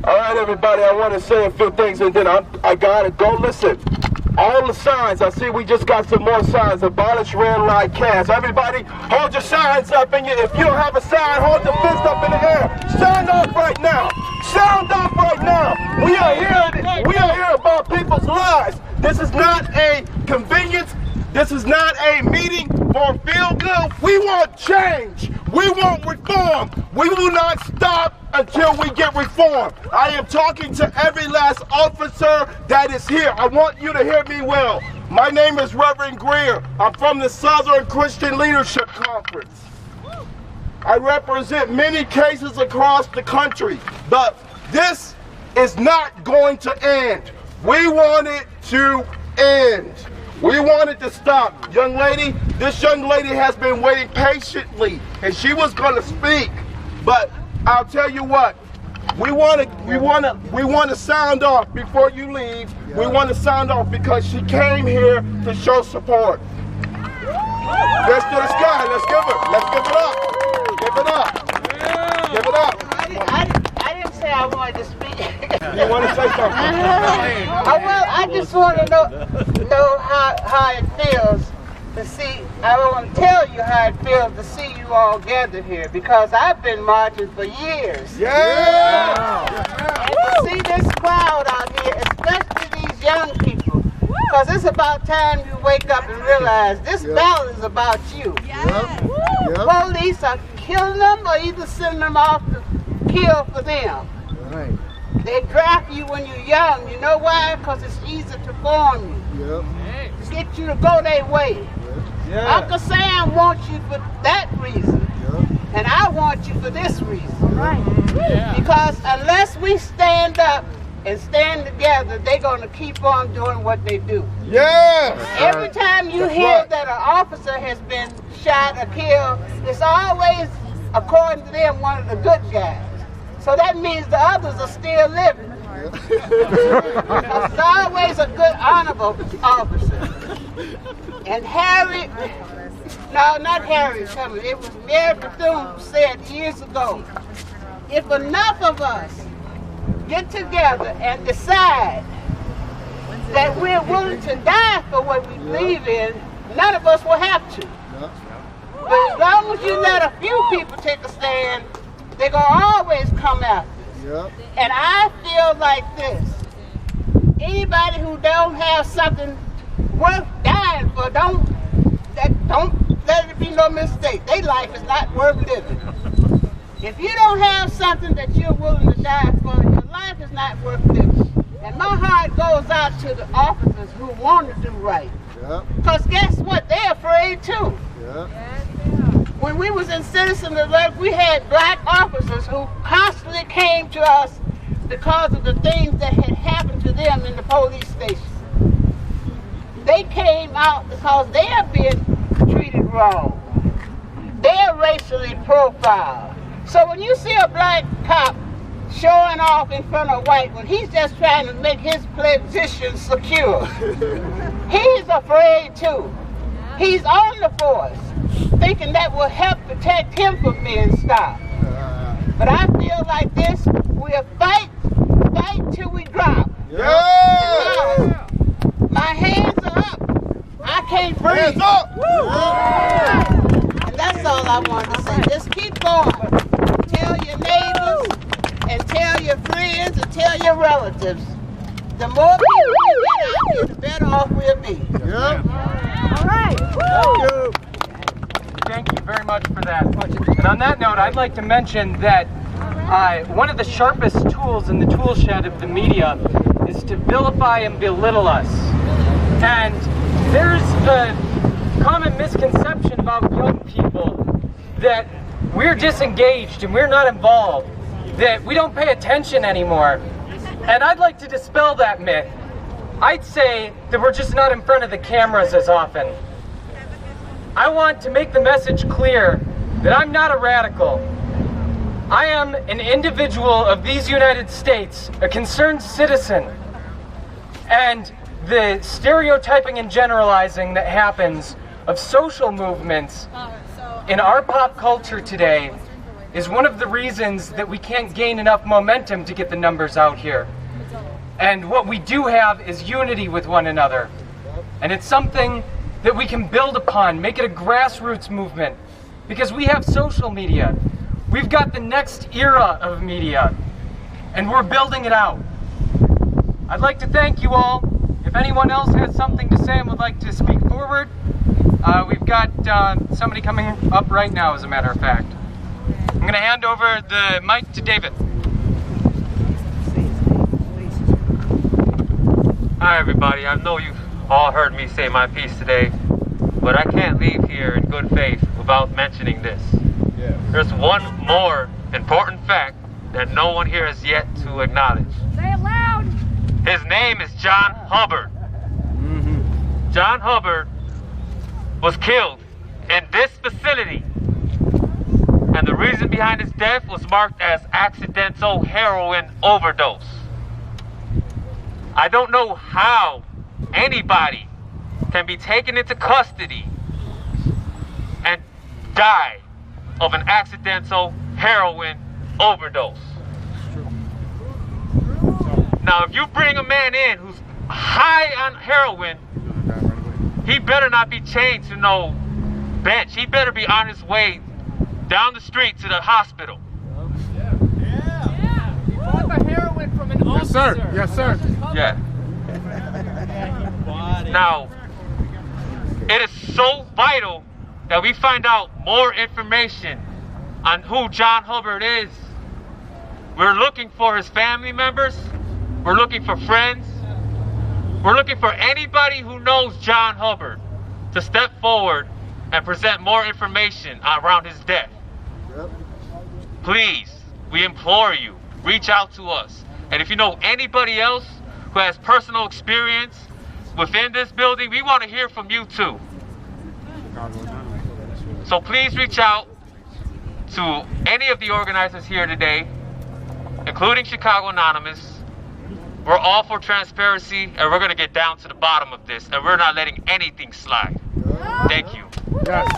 All right, everybody, I want to say a few things, and then I gotta go. Listen, all the signs, I see we just got some more signs. Abolish red light cans. Everybody, hold your signs up, and if you don't have a sign, hold the fist up in the air. Sound off right now. Sound off right now. We are here about people's lives. This is not a convenience. This is not a meeting for feel good. We want change. We want reform. We will not stop until we get reform. I am talking to every last officer that is here. I want you to hear me well. My name is Reverend Greer. I'm from the Southern Christian Leadership Conference. I represent many cases across the country, but this is not going to end. We want it to end. We want it to stop. Young lady, this young lady has been waiting patiently, and she was going to speak, but I'll tell you what. We want to sound off before you leave. Yeah. We want to sound off because she came here to show support. Let's to the sky. Let's give her. Let's give it up. Give it up. Yeah. Give it up. I didn't say I wanted to speak. You want to say something? Well, I just want to know how it feels to see. I want to tell you how it feels to see you all gathered here, because I've been marching for years. Yeah! And to see this crowd out here, especially these young people, because it's about time you wake up and realize this battle is about you. Police are killing them or either sending them off to kill for them. Right. They draft you when you're young. You know why? Because it's easy to form you. To get you to go their way. Uncle Sam wants you for that reason. And I want you for this reason. Right. Because unless we stand up and stand together, they're going to keep on doing what they do. Every time you hear that an officer has been shot or killed, it's always, according to them, one of the good guys. So that means the others are still living. It's always a good, honorable officer. And Harry, no, not Harry, it was Mary Bethune who said years ago, if enough of us get together and decide that we're willing to die for what we believe in, none of us will have to. But as long as you let a few people take a stand, they're going to always come after us. And I feel like this. Anybody who don't have something worth dying for, don't let it be no mistake. Their life is not worth living. If you don't have something that you're willing to die for, your life is not worth living. And my heart goes out to the officers who want to do right. Because guess what? They're afraid too. When we was in citizen alert, we had black officers who constantly came to us because of the things that had happened to them in the police station. They came out because they are being treated wrong. They're racially profiled. So when you see a black cop showing off in front of a white one, he's just trying to make his position secure. He's afraid too. He's on the force, thinking that will help protect him from being stopped. But I feel like this, we'll fight till we drop. My hands are up. I can't breathe. Hands up. And that's all I want to say. Just keep going. Tell your neighbors and tell your friends and tell your relatives. The more people we get out here, the better off we'll be. All right. Thank you. Thank you very much for that. And on that note, I'd like to mention that one of the sharpest tools in the tool shed of the media is to vilify and belittle us. And there's a common misconception about young people that we're disengaged and we're not involved, that we don't pay attention anymore. And I'd like to dispel that myth. I'd say that we're just not in front of the cameras as often. I want to make the message clear that I'm not a radical. I am an individual of these United States, a concerned citizen, and the stereotyping and generalizing that happens of social movements in our pop culture today is one of the reasons that we can't gain enough momentum to get the numbers out here. And what we do have is unity with one another. And it's something that we can build upon, make it a grassroots movement, because we have social media. We've got the next era of media, and we're building it out. I'd like to thank you all. If anyone else has something to say and would like to speak forward, we've got somebody coming up right now, as a matter of fact. I'm going to hand over the mic to David. Hi everybody, I know you've all heard me say my piece today, but I can't leave here in good faith without mentioning this. There's one more important fact that no one here has yet to acknowledge. Say it loud. His name is John Hubbard. John Hubbard was killed in this facility, and the reason behind his death was marked as accidental heroin overdose. I don't know how anybody can be taken into custody and die of an accidental heroin overdose. Now, if you bring a man in who's high on heroin, he better not be chained to no bench. He better be on his way down the street to the hospital. Yeah. He bought the heroin from an officer. Yes, sir. Yeah. Now, it is so vital that we find out more information on who John Hubbard is. We're looking for his family members. We're looking for friends. We're looking for anybody who knows John Hubbard to step forward and present more information around his death. Please, we implore you, reach out to us. And if you know anybody else who has personal experience within this building, we want to hear from you too. So please reach out to any of the organizers here today, including Chicago Anonymous. We're all for transparency, and we're going to get down to the bottom of this, and we're not letting anything slide. Thank you. Yes.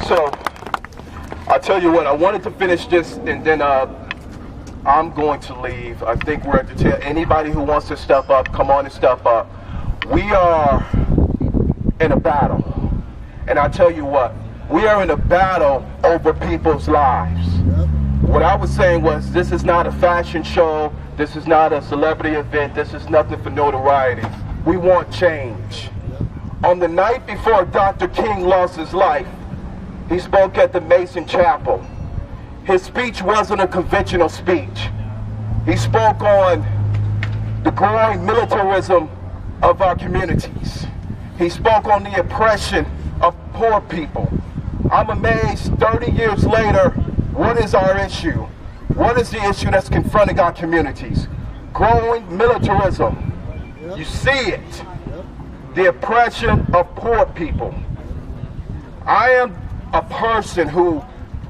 So, I'll tell you what, I wanted to finish this, and then I'm going to leave. I think we're at the tail. Anybody who wants to step up, come on and step up. We are in a battle. And I'll tell you what, we are in a battle over people's lives. What I was saying was, this is not a fashion show. This is not a celebrity event. This is nothing for notoriety. We want change. On the night before Dr. King lost his life, he spoke at the Mason Chapel. His speech wasn't a conventional speech. He spoke on the growing militarism of our communities. He spoke on the oppression of poor people. I'm amazed 30 years later, what is our issue? What is the issue that's confronting our communities? Growing militarism. You see it. The oppression of poor people. I am a person who,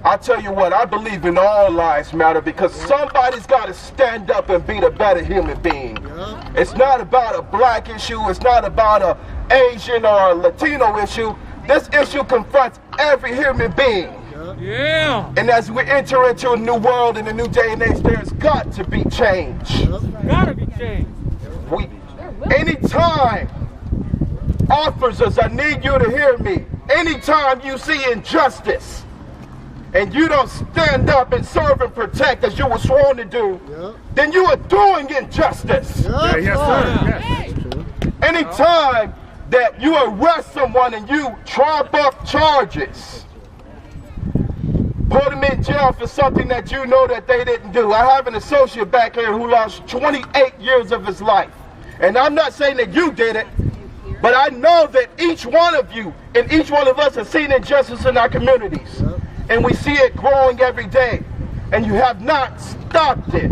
I tell you what, I believe in all lives matter, because somebody's got to stand up and be the better human being. It's not about a black issue. It's not about an Asian or a Latino issue. This issue confronts every human being. Yeah. And as we enter into a new world and a new day and age, there's got to be change. Gotta be changed. Anytime, officers, I need you to hear me. Anytime you see injustice and you don't stand up and serve and protect as you were sworn to do, then you are doing injustice. Yes, sir. Yes. Anytime that you arrest someone and you trump up charges, put them in jail for something that you know that they didn't do. I have an associate back here who lost 28 years of his life. And I'm not saying that you did it, but I know that each one of you and each one of us has seen injustice in our communities. And we see it growing every day. And you have not stopped it.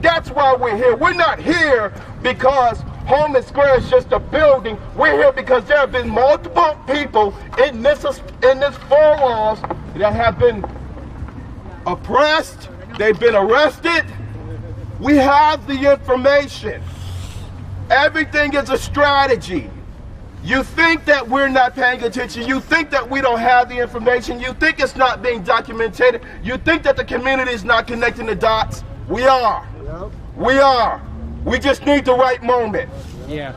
That's why we're here. We're not here because Homan Square is just a building. We're here because there have been multiple people in this four walls that have been oppressed. They've been arrested. We have the information. Everything is a strategy. You think that we're not paying attention. You think that we don't have the information. You think it's not being documented. You think that the community is not connecting the dots. We are. We are. We just need the right moment. Yeah.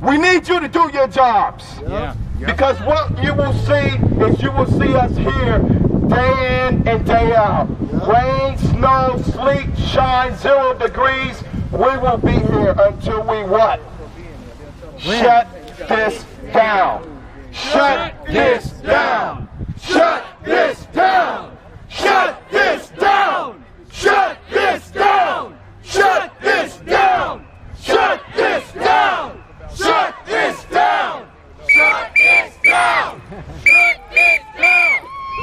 We need you to do your jobs. Yeah. Because what you will see is you will see us here day in and day out. Rain, snow, sleet, shine, 0 degrees. We will be here until we what? Shut this down. Shut this down. Shut this down. Shut this down. Shut this down. Shut this down. Shut this down. Shut this down. Shut this down. Shut this down.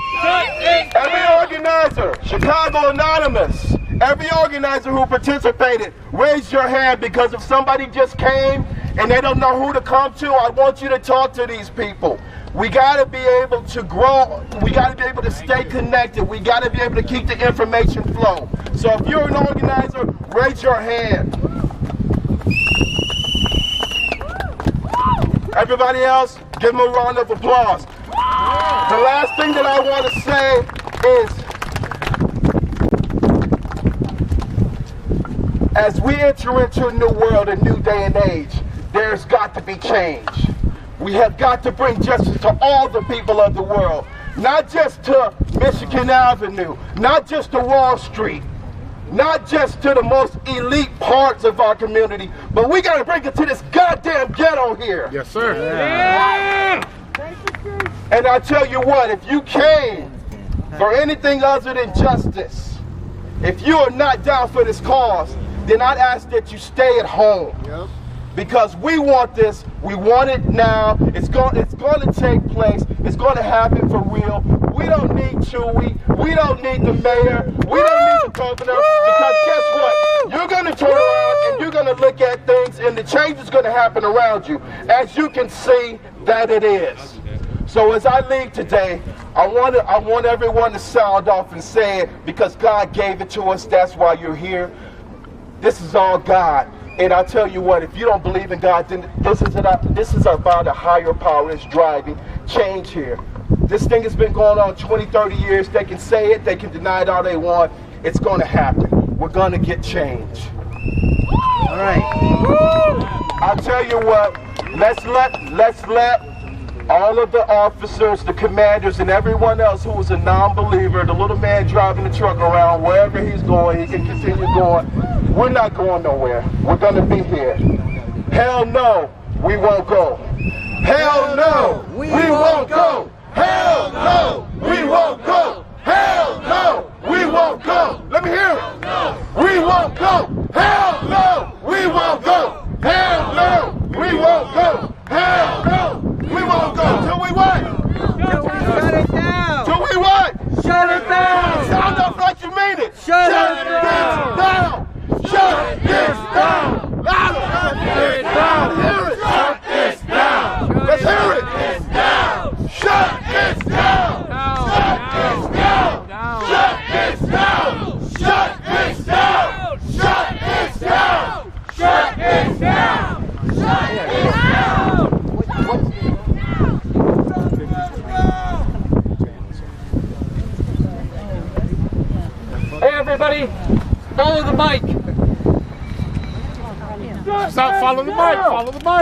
Every organizer, Chicago Anonymous, every organizer who participated, raise your hand, because if somebody just came and they don't know who to come to, I want you to talk to these people. We got to be able to grow. We got to be able to stay connected. We got to be able to keep the information flow. So if you're an organizer, raise your hand. Everybody else, give them a round of applause. The last thing that I want to say is, as we enter into a new world, a new day and age, there's got to be change. We have got to bring justice to all the people of the world, not just to Michigan Avenue, not just to Wall Street, not just to the most elite parts of our community, but we got to bring it to this goddamn ghetto here. Yes, sir. Yeah. And I tell you what, if you came for anything other than justice, if you are not down for this cause, then I'd ask that you stay at home. Yep. Because we want this, we want it now, it's going to take place, it's going to happen for real. We don't need Chewy, we don't need the mayor, we don't need the governor, because guess what? You're going to turn around and you're going to look at things and the change is going to happen around you. As you can see, that it is. So as I leave today, I want everyone to sound off and say it, because God gave it to us, that's why you're here. This is all God. And I tell you what, if you don't believe in God, then this is about a higher power that's driving change here. This thing has been going on 20, 30 years. They can say it, they can deny it all they want. It's going to happen. We're going to get change. All right. I'll tell you what, let's let all of the officers, the commanders, and everyone else who was a non-believer, the little man driving the truck around, wherever he's going, he can continue going. We're not going nowhere. We're going to be here. Hell no, we won't go. Hell no, we won't go. Hell no, we won't go. Hell no, we won't go. Let me hear it. We won't go. Hell no, we won't go. Hell no, we won't go. Hell no, we won't go. Till we what? Shut it down. Till we what? Shut it down. Sound up like you mean it. Shut it down. Shut this down! Louder! Shut this down! Hear it! Shut this down! Let's hear it! Shut this down! Shut this down! Shut this down! Shut this down! Shut this down! Shut this down! Shut this down! Hey, everybody, follow the mic. Stop, follow the mic, follow the mic. Shut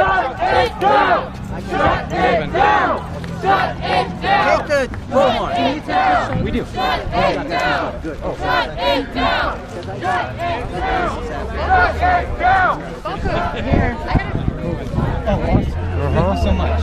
it down! Shut it down! Shut it down! Take the horn. We do. Shut it down! Good. Shut it down! Shut it down! Shut it down! Thank you so much.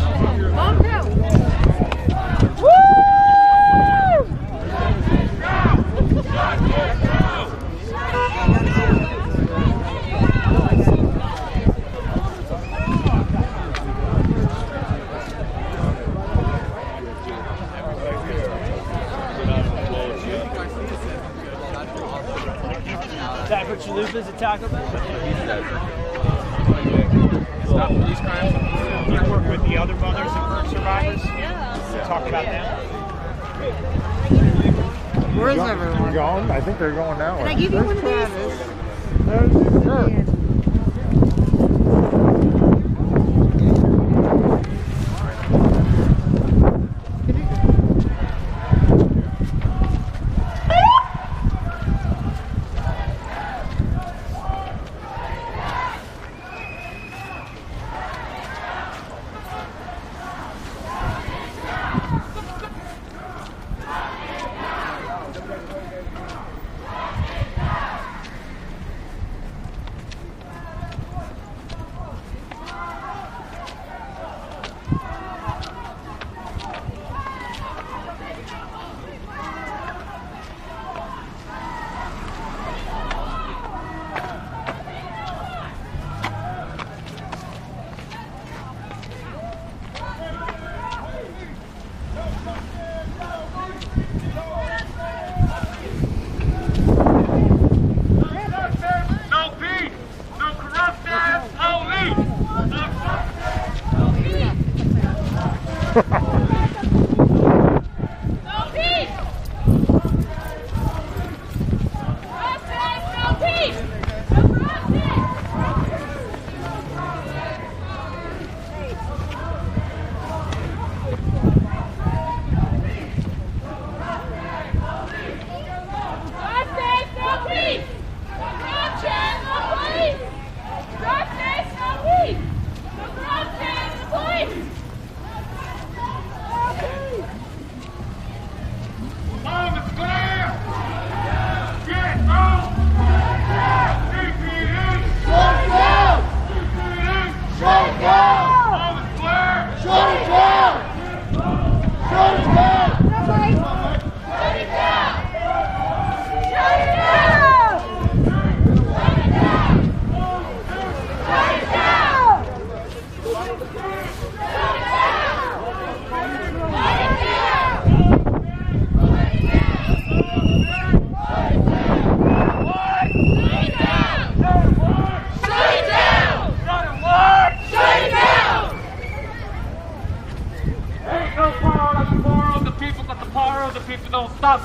Is that what you lose at Taco Bell? talk about that. Where's everyone? Gone? I think they're going now. Can I give you one of these? Sure.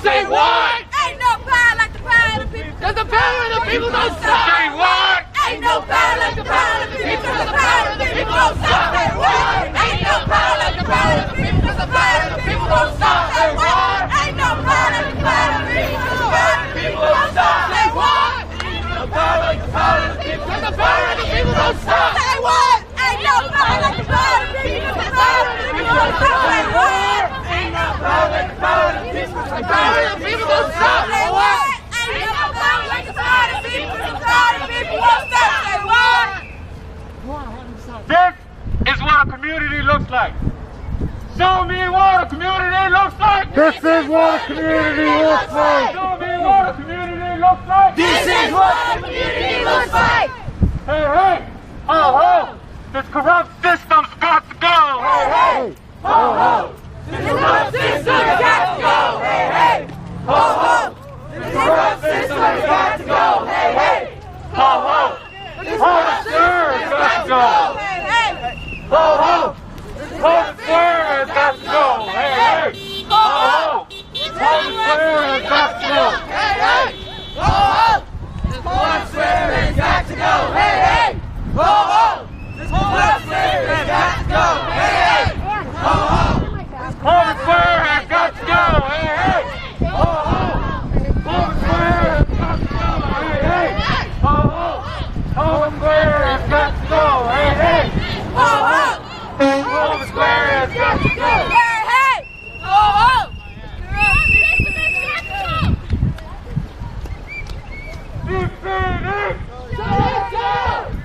Say what? Ain't no power like the power of the people. Cause the power of the people don't stop. Say what? Ain't no power like the power of the people. Cause the power of the people don't stop. Say what? Ain't no power like the power of the people. Cause the power of the people don't stop. Say what? Ain't no power like the power of the people. Cause the power of the people don't stop. Say what? Ain't no power like the power of the people. Cause the power of the people don't stop. Say what? Ain't no power like the power of the people. Cause the power of the people don't stop. Say what? Ain't no power like the power of the people. The power of the people don't stop. Say what? Ain't no power like the power of the people. The power of the people don't stop. Say what? This is what a community looks like. Show me what a community looks like. This is what a community looks like. Show me what a community looks like. This is what a community looks like. Hey, hey, ho, ho. This corrupt system's got to go. Hey, hey, ho, ho. This corrupt system's got to go. Hey, hey, ho, ho. This corrupt system's got to go. Hey, hey, ho, ho. This corrupt system's got to go. Hey, hey, ho, ho. Holy Square has got to go. Hey, hey, ho, ho. Holy Square has got to go. Hey, hey, ho, ho. This corrupt Square has got to go. Hey, hey, ho, ho. This corrupt Square has got to go. Hey, hey, ho, ho. Holy Square has got to go. Hey, hey, ho, ho. Holy Square has got to go. Hey, hey, ho, ho. Holy Square has got to go. Hey, hey, ho, ho. Holy Square has got to go. Hey, hey, ho, ho. DPD! Shut it down!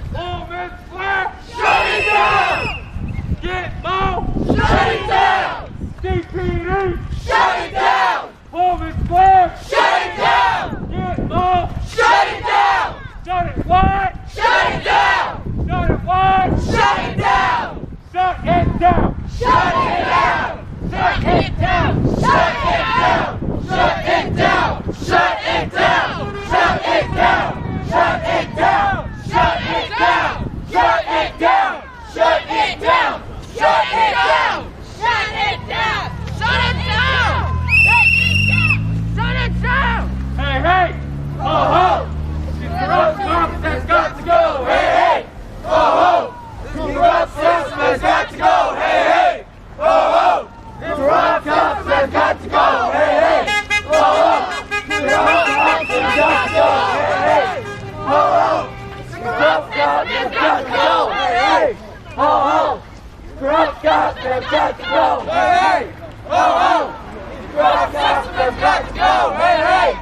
have got to go. Hey, hey. Ho, ho. These corrupt cops have got to go. Hey, hey.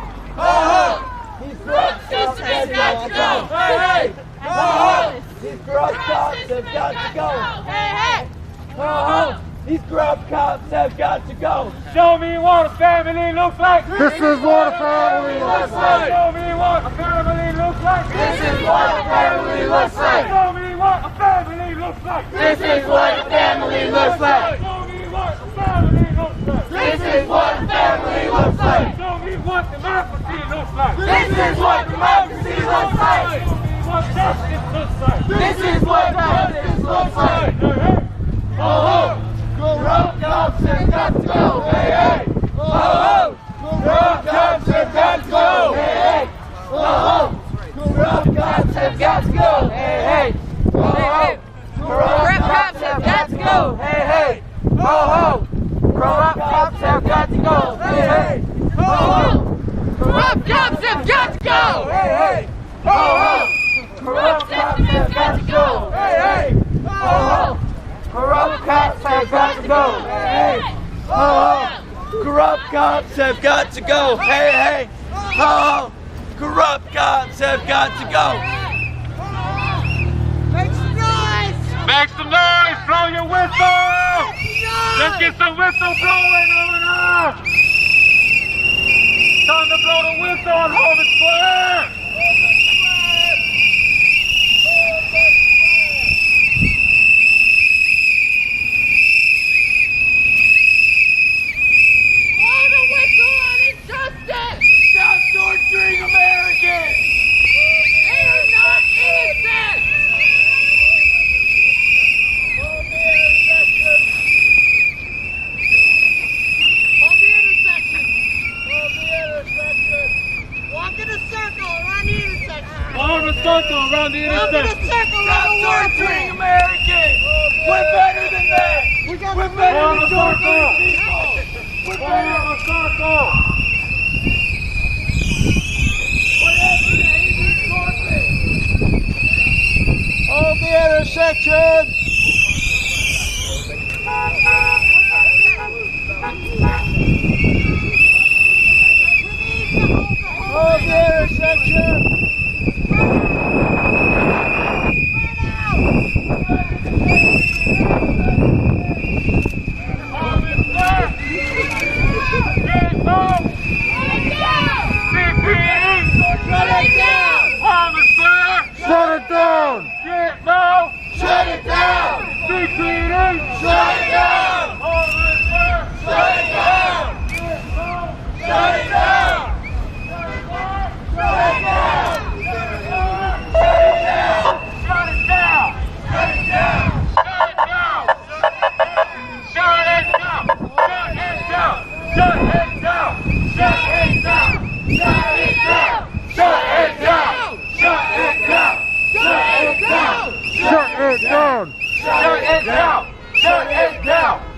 Ho, ho. These corrupt cops have got to go. Hey, hey. Ho, ho. These corrupt cops have got to go. Hey, hey. Ho, ho. These corrupt cops have got to go. Show me what a family looks like. This is what a family looks like. Show me what a family looks like. This is what a family looks like. Show me what a family looks like. This is what a family looks like. Show me what a family looks like. This is what a family looks like. Show me what democracy looks like. This is what democracy looks like. Show me what justice looks like. This is what justice looks like. Hey, hey. Ho, ho. Corrupt cops have got to go. Hey, hey. Ho, ho. Corrupt cops have got to go. Hey, hey. Ho, ho. Corrupt cops have got to go. Hey, hey. Ho, ho. Corrupt cops have got to go. Hey, hey. Ho, ho. Corrupt cops have got to go. Hey, hey. Ho, ho. Corrupt cops have got to go. Hey, hey. Ho, ho. Corrupt cops have got to go. Hey, hey. Ho, ho. Corrupt cops have got to go. Hey, hey. Ho, ho. Corrupt cops have got to go. Hey, hey. Ho, ho. Corrupt cops have got to go. Make some noise. Blow your whistle. Let's get some whistle blowing on. Time to blow the whistle on Homan Square. Stop torturing Americans! They are not innocent! Hold the intersection! Hold the intersection! Walk in a circle around the intersection! Form a circle around the Walk in a intersection. circle around the torturing Americans! We're better than that! We're better Form than a torturing circle. people! We're Form better! a circle. Hold the intersection! Hold the intersection! Shut it down! Get low! Shut it down! CPD! Shut it down! Shut it down! Shut it down! Shut it down! Shut it down! Shut it down! Shut it down! Shut it down! Shut it down! Shut it down! Shut it down! Shut it down! Shut it down! Shut it down! Shut it down! Shut it down! Shut it down! Shut it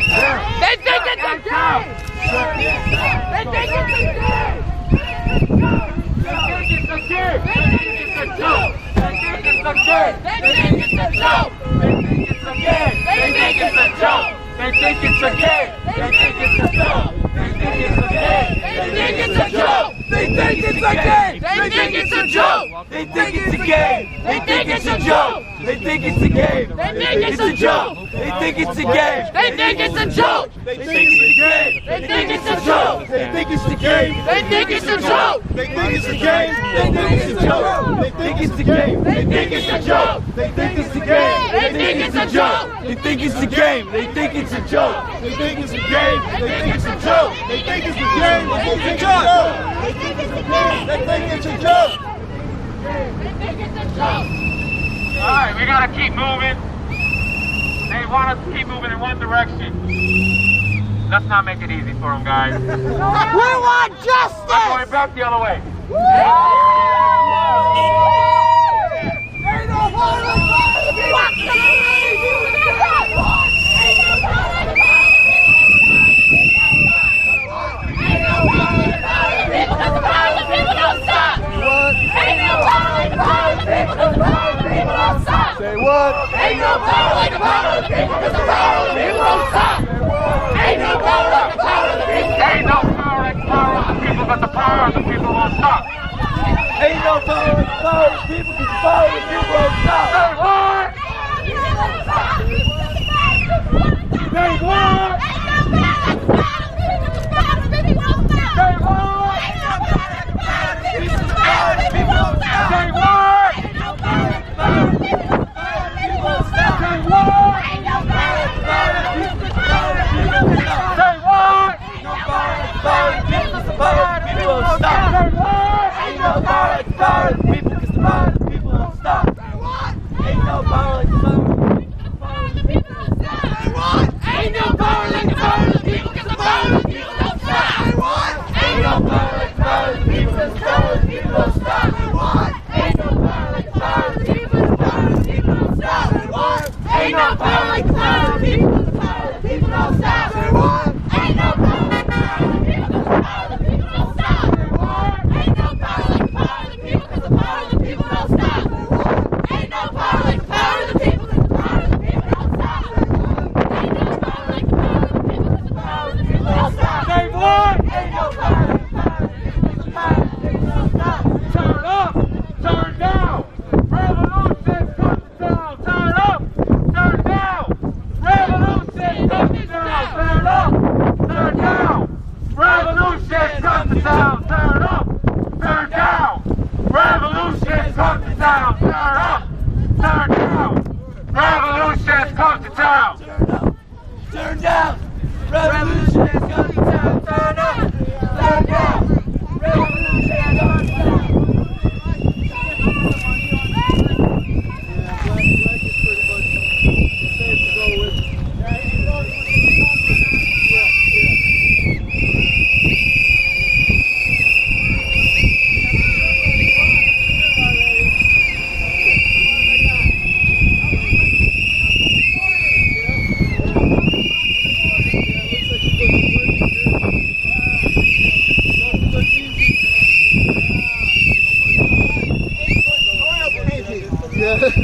down! Shut it down! They think it's a game! They think it's a game! It's a game! It's a joke! They think it's a game! They think it's a joke! They think it's a game! They think it's a joke! They think it's a game! They think it's a joke! They think it's a game! They think it's a joke! They think it's a game! They think it's a joke! They think it's a game! They think it's a joke! They think it's a game! They think it's a joke! They think it's a game! They think it's a joke! They think it's a game! They think it's a joke! They think it's a game! They think it's a joke! They think it's a game! They think it's a joke! They think it's a game! They think it's a joke! They think it's a game! They think it's a joke! They think it's a game! They think it's a joke! They think it's a game! They think it's a joke! They think it's a game! They think it's a joke! They think it's a game! They think it's a joke! They think it's a joke! Alright, we gotta keep moving. They want us to keep moving in one direction. Let's not make it easy for them, guys. We want justice! I'm going back the other way. Say what? Ain't no power like the power power of the people, because the power of the people won't stop. Say what? Say what?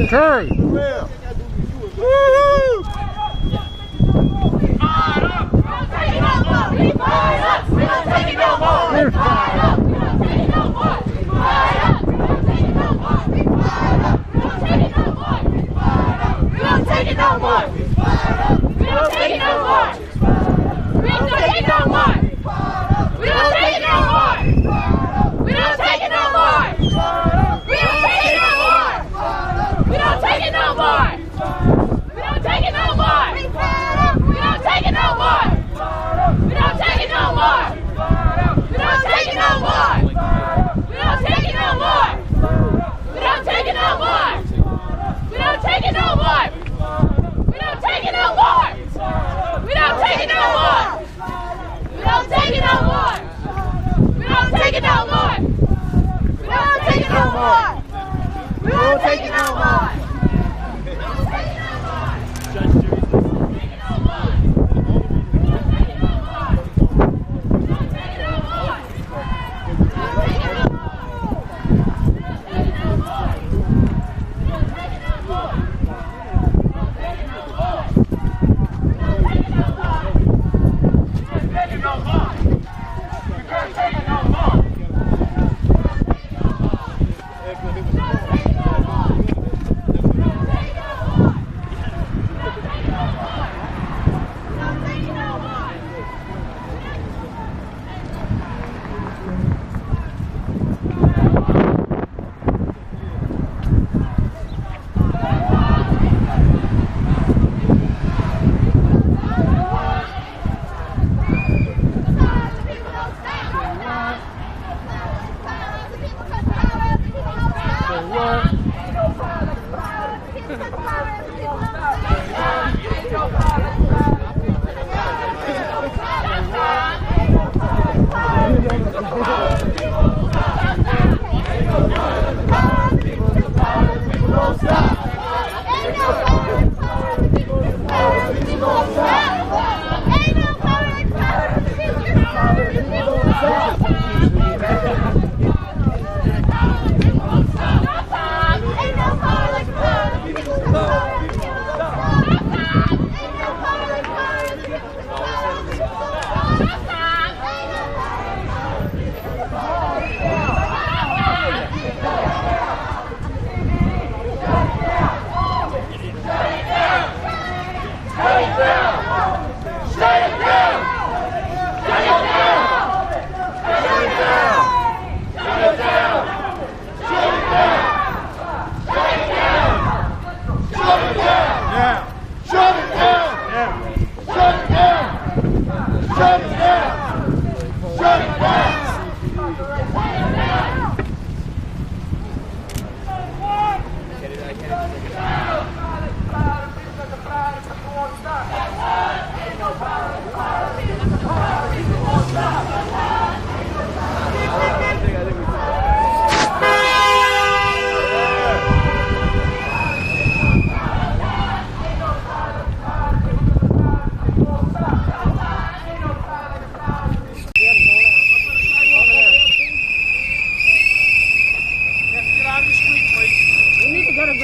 Curry.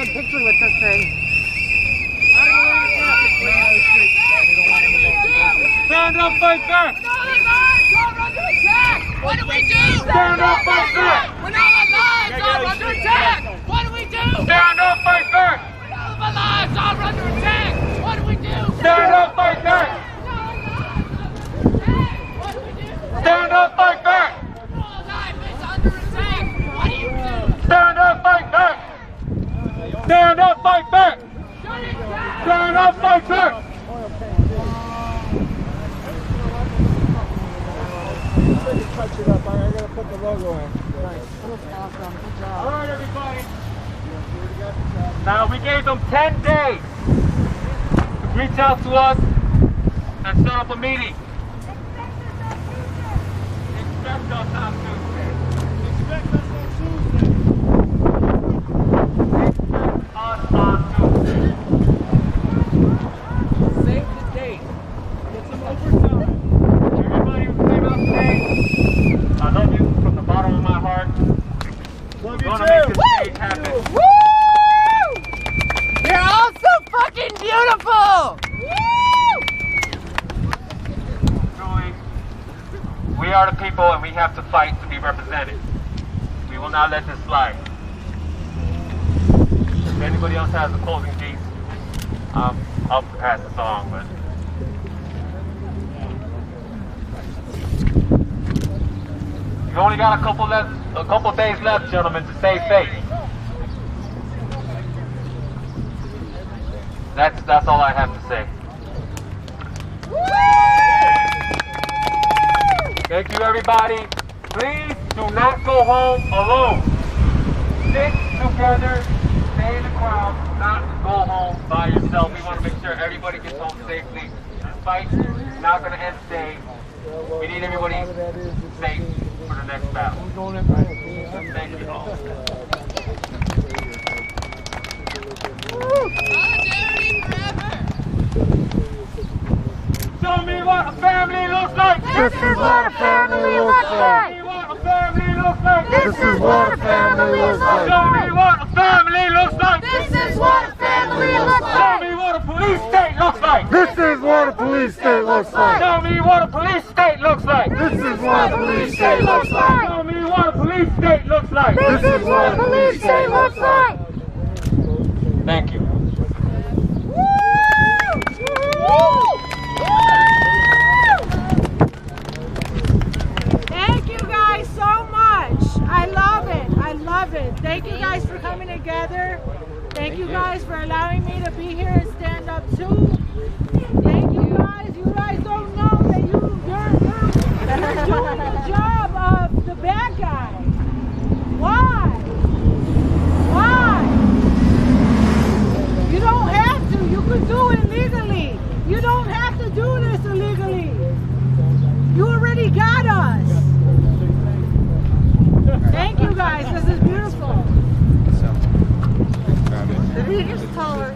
a picture with this thing. Stand up, fight back! When all our lives are under attack, what do we do? Stand up, fight back! When all our lives are under attack, what do we do? Stand up, fight back! When all of our lives are under attack, what do we do? Stand up, fight back! What do we do? Stand up, fight back! When all our life is under attack, what do you do? Stand up, fight back! Stand up, fight back! Stand up, fight back! Touch it up. I gotta put the logo in. Awesome. Good job. All right, everybody. Now, we gave them 10 days to reach out to us and set up a meeting. Expect us on Tuesday. Expect us on Tuesday. Expect us on Tuesday. Save the date. Get some overtime. Everybody who came out today, I love you from the bottom of my heart. Love We're you gonna make too. this stage happen. Woo! You're all so fucking beautiful! Truly, we are the people and we have to fight to be represented. We will not let this slide. If anybody else has a closing piece, I'll pass this along, but you've only got a couple days left, gentlemen, to save face. That's all I have to say. Thank you, everybody. Please do not go home alone. Stick together, stay in the crowd, not go home by yourself. We want to make sure everybody gets home safely. This fight is not going to end today. We need everybody safe for the next battle. Thank you all. Show me what a family looks like. This is what a family looks like. Show me what a family looks like. This is what a family looks like. Show me what a family looks like. This is what a family looks Show like. me what a police state looks like. This is what a police state looks like. Show me what a police state looks like. This is what a police state looks like. Show me what a police state looks like. This is what a police state looks like. Thank you. Thank you guys so much. I love it. I love it. Thank you guys for coming together. Thank you guys for allowing me to be here and stand up too. Thank you guys. You guys don't know that you're doing the job of the bad guy. Why? Why? You don't have to. You could do it legally. You don't have to do this illegally. You already got us. Thank you guys. This is beautiful. Did he just tell her?